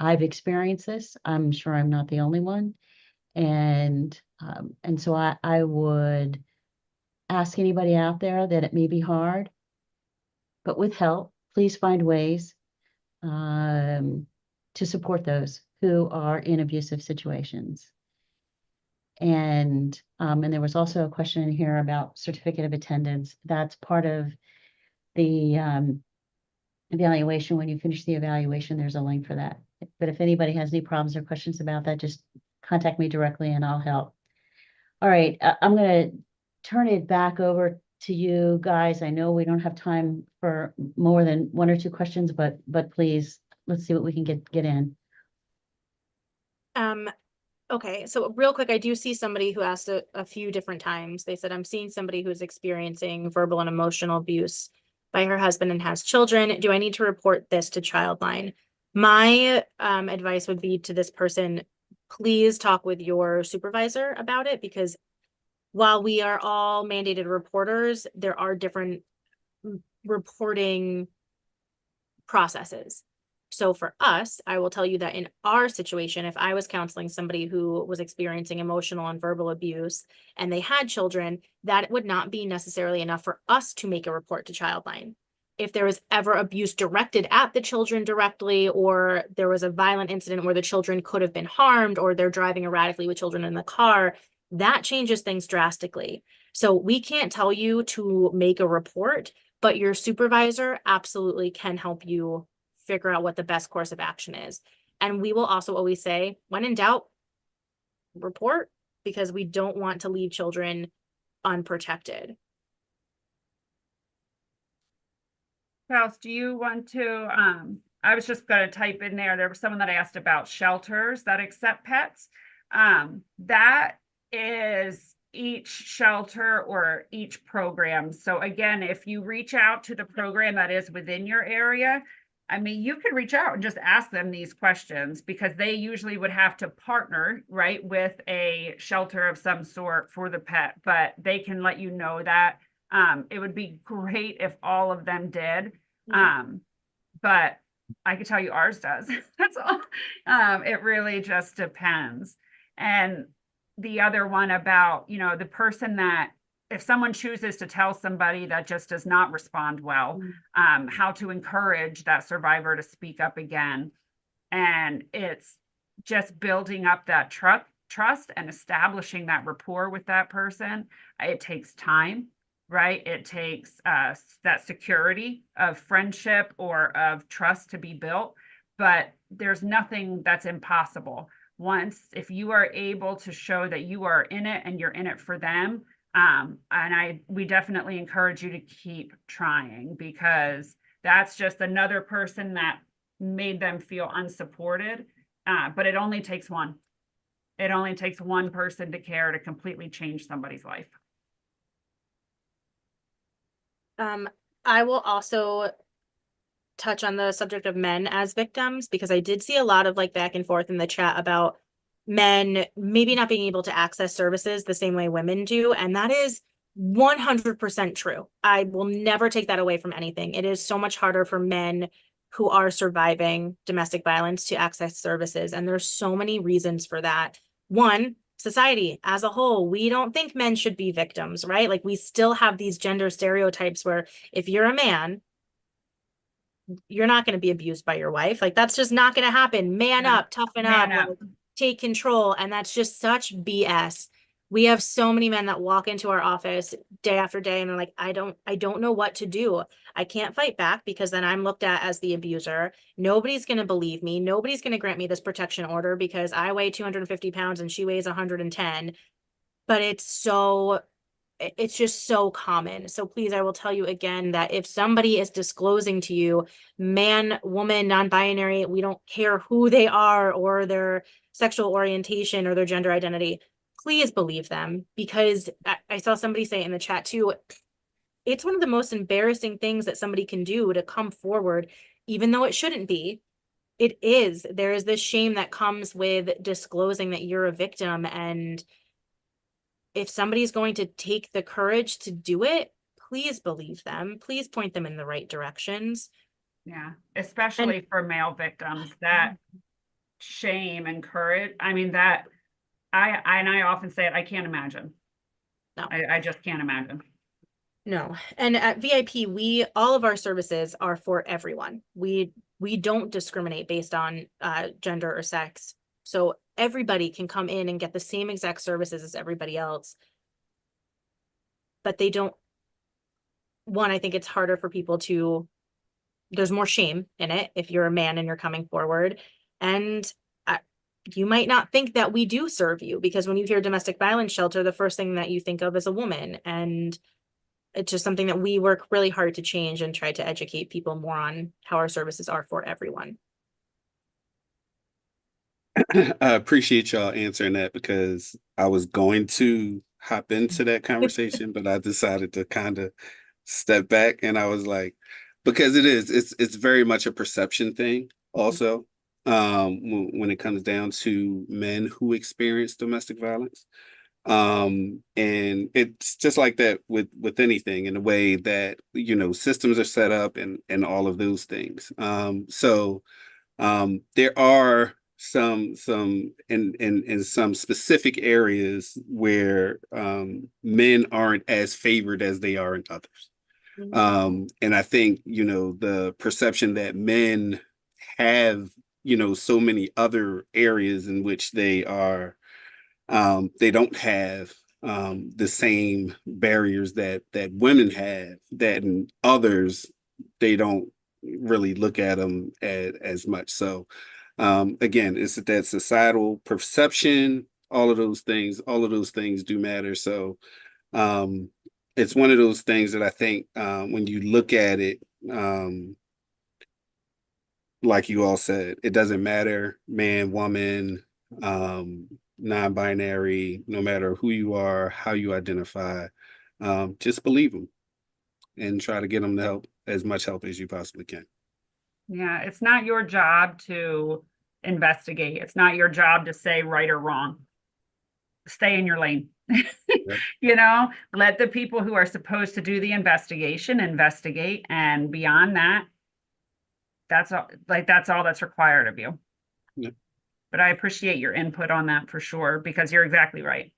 I've experienced this. I'm sure I'm not the only one. And so I would ask anybody out there that it may be hard, but with help, please find ways to support those who are in abusive situations. And there was also a question in here about certificate of attendance. That's part of the evaluation. When you finish the evaluation, there's a link for that. But if anybody has any problems or questions about that, just contact me directly and I'll help. All right, I'm going to turn it back over to you guys. I know we don't have time for more than one or two questions, but please, let's see what we can get in. Okay, so real quick, I do see somebody who asked a few different times. They said, I'm seeing somebody who's experiencing verbal and emotional abuse by her husband and has children. Do I need to report this to Childline? My advice would be to this person, please talk with your supervisor about it, because while we are all mandated reporters, there are different reporting processes. So for us, I will tell you that in our situation, if I was counseling somebody who was experiencing emotional and verbal abuse and they had children, that would not be necessarily enough for us to make a report to Childline. If there was ever abuse directed at the children directly, or there was a violent incident where the children could have been harmed, or they're driving erratically with children in the car, that changes things drastically. So we can't tell you to make a report, but your supervisor absolutely can help you figure out what the best course of action is. And we will also always say, when in doubt, report, because we don't want to leave children unprotected. Charles, do you want to, I was just going to type in there was someone that asked about shelters that accept pets. That is each shelter or each program. So again, if you reach out to the program that is within your area, I mean, you can reach out and just ask them these questions, because they usually would have to partner, right, with a shelter of some sort for the pet, but they can let you know that. It would be great if all of them did. But I could tell you ours does. That's all. It really just depends. And the other one about, you know, the person that, if someone chooses to tell somebody that just does not respond well, how to encourage that survivor to speak up again. And it's just building up that trust and establishing that rapport with that person. It takes time, right? It takes that security of friendship or of trust to be built, but there's nothing that's impossible. Once, if you are able to show that you are in it and you're in it for them, we definitely encourage you to keep trying, because that's just another person that made them feel unsupported. But it only takes one. It only takes one person to care to completely change somebody's life. I will also touch on the subject of men as victims, because I did see a lot of like back and forth in the chat about men maybe not being able to access services the same way women do. And that is 100% true. I will never take that away from anything. It is so much harder for men who are surviving domestic violence to access services. And there's so many reasons for that. One, society as a whole, we don't think men should be victims, right? Like we still have these gender stereotypes where if you're a man, you're not going to be abused by your wife. Like that's just not going to happen. Man Yeah. up, toughen Man up, up. like, take control. And that's just such BS. We have so many men that walk into our office day after day and they're like, I don't know what to do. I can't fight back because then I'm looked at as the abuser. Nobody's going to believe me. Nobody's going to grant me this protection order because I weigh 250 pounds and she weighs 110. But it's just so common. So please, I will tell you again that if somebody is disclosing to you, man, woman, non-binary, we don't care who they are or their sexual orientation or their gender identity, please believe them, because I saw somebody say in the chat too, it's one of the most embarrassing things that somebody can do to come forward, even though it shouldn't be. It is. There is this shame that comes with disclosing that you're a victim, and if somebody's going to take the courage to do it, please believe them. Please point them in the right directions. Yeah, especially for male victims, that shame and courage. I mean, that I often say it, I can't imagine. No. I just can't imagine. No. And at VIP, all of our services are for everyone. We don't discriminate based on gender or sex. So everybody can come in and get the same exact services as everybody else. But they don't, I think it's harder for people to, there's more shame in it if you're a man and you're coming forward. And you might not think that we do serve you, because when you hear domestic violence shelter, the first thing that you think of is a woman. And it's just something that we work really hard to change and try to educate people more on how our services are for everyone. I appreciate y'all answering that, because I was going to hop into that conversation, but I decided to kind of step back, and I was like, because it's very much a perception thing also, when it comes down to men who experience domestic violence. And it's just like that with anything, in the way that, you know, systems are set up and all of those things. So there are some in some specific areas where men aren't as favored as they are in others. And I think, you know, the perception that men have, you know, so many other areas in which they don't have the same barriers that women have, that in others they don't really look at them as much. So again, it's that societal perception, all of those things do matter. So it's one of those things that I think when you look at it, like you all said, it doesn't matter, man, woman, non-binary, no matter who you are, how you identify, just believe them and try to get them to help as much help as you possibly can. Yeah, it's not your job to investigate. It's not your job to say right or wrong. Stay in your lane. You know, let the people who are supposed to do the investigation investigate, and beyond that, that's all, like, that's all that's required of you. Yep. But I appreciate your input on that for sure, because you're exactly right.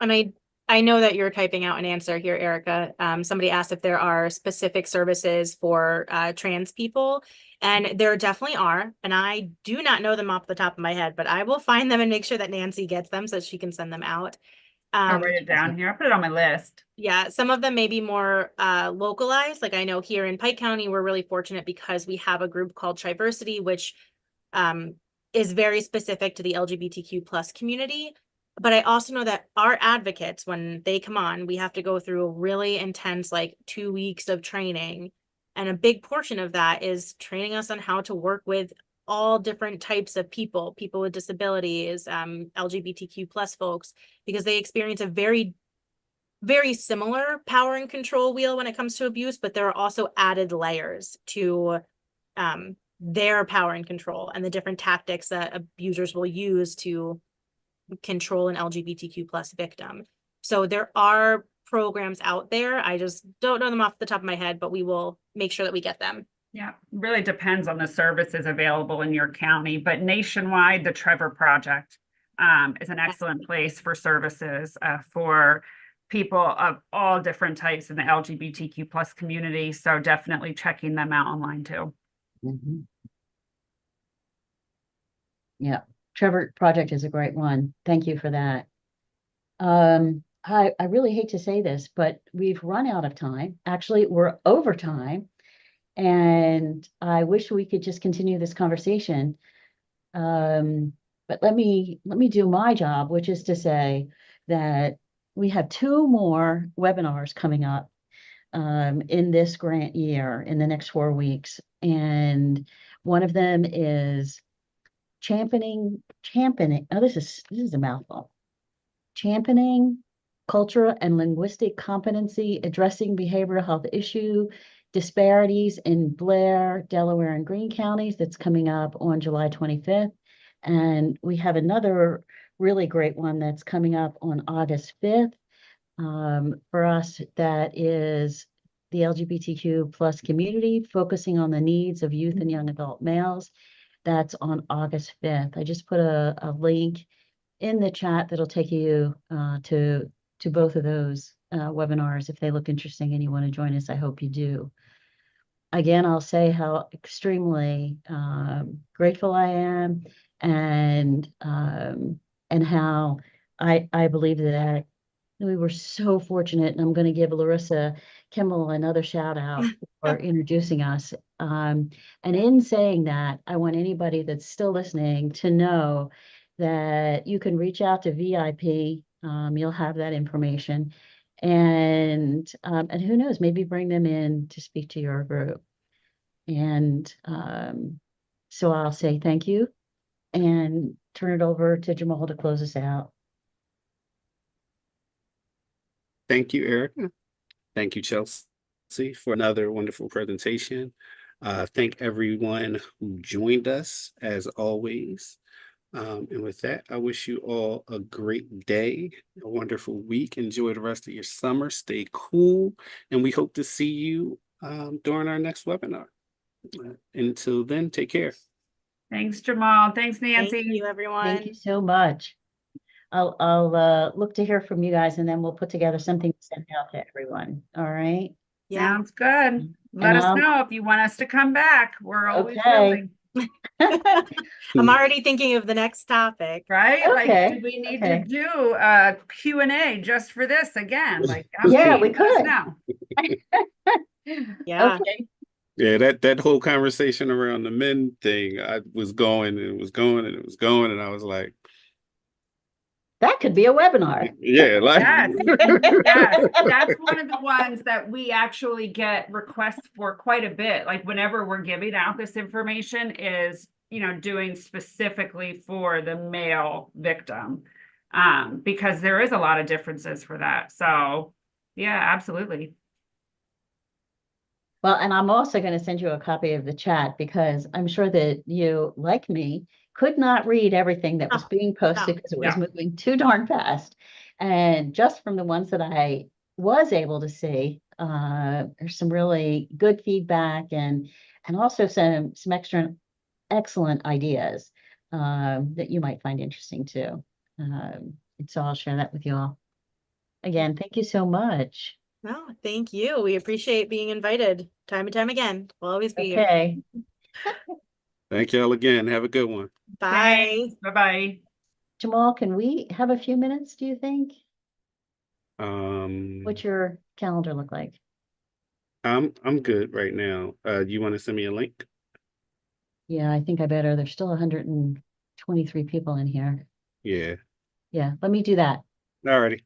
And I know that you're typing out an answer here, Erica. Somebody asked if there are specific services for trans people, and there definitely are. And I do not know them off the top of my head, but I will find them and make sure that Nancy gets them so she can send them out. I'll write it down here. I'll put it on my list. Yeah, some of them may be more localized. Like I know here in Pike County, we're really fortunate because we have a group called Triversity, which is very specific to the LGBTQ plus community. But I also know that our advocates, when they come on, we have to go through a really intense, like 2 weeks of training. And a big portion of that is training us on how to work with all different types of people with disabilities, LGBTQ plus folks, because they experience a very similar power and control wheel when it comes to abuse, but there are also added layers to their power and control and the different tactics that abusers will use to control an LGBTQ plus victim. So there are programs out there. I just don't know them off the top of my head, but we will make sure that we get them. Yeah, really depends on the services available in your county, but nationwide, the Trevor Project is an excellent place for services for people of all different types in the LGBTQ plus community. So definitely checking them out online too. Mm-hmm. Yeah, Trevor Project is a great one. Thank you for that. I really hate to say this, but we've run out of time. Actually, we're over time. And I wish we could just continue this conversation. But let me do my job, which is to say that we have 2 more webinars coming up in this grant year in the next 4 weeks. And one of them is championing, oh, this is a mouthful. Championing cultural and linguistic competency, addressing behavioral health issue disparities in Blair, Delaware, and Greene counties. That's coming up on July 25th. And we have another really great one that's coming up on August 5th for us. That is the LGBTQ plus community, focusing on the needs of youth and young adult males. That's on August 5th. I just put a link in the chat that'll take you to both of those webinars if they look interesting and you want to join us. I hope you do. Again, I'll say how extremely grateful I am, and how I believe that we were so fortunate. And I'm going to give Larissa Kimball another shout out for introducing us. And in saying that, I want anybody that's still listening to know that you can reach out to VIP. You'll have that information. And who knows, maybe bring them in to speak to your group. And so I'll say thank you and turn it over to Jamal to close us out. Thank you, Erica. Thank you, Chelsea, for another wonderful presentation. Thank everyone who joined us as always. And with that, I wish you all a great day, a wonderful week. Enjoy the rest of your summer. Stay cool. And we hope to see you during our next webinar. Until then, take care. Thanks, Jamal. Thanks, Nancy. Thank you, everyone. Thank you so much. I'll look to hear from you guys, and then we'll put together something to send out to everyone. All right. Yeah. Sounds good. Let us know if you want us to come back. We're always willing. I'm already thinking of the next topic. Right? Okay. Like, do we need to do a Q&A just for this again? Like, Yeah, we let us could. know. Yeah. Okay. Yeah, that whole conversation around the men thing, I was going and it was going and it was going, and I was like, That could be a webinar. yeah, like Yes. Yes, that's one of the ones that we actually get requests for quite a bit. Like whenever we're giving out this information is doing specifically for the male victim. Because there is a lot of differences for that. So yeah, absolutely. Well, and I'm also going to send you a copy of the chat because I'm sure that you, like me, could not read everything that was Oh, being posted because it was yeah. moving too darn fast. And just from the ones that I was able to see, there's some really good feedback and also some excellent ideas that you might find interesting too. And so I'll share that with you all. Again, thank you so much. no, thank you. We appreciate being invited time and time again. We'll always be here. Okay. Thank y'all again. Have a good one. Bye. Bye-bye. Jamal, can we have a few minutes, do you think? What's your calendar look like? I'm good right now. You want to send me a link? Yeah, I think I better. There's still 123 people in here. Yeah. Yeah, let me do that. Alrighty.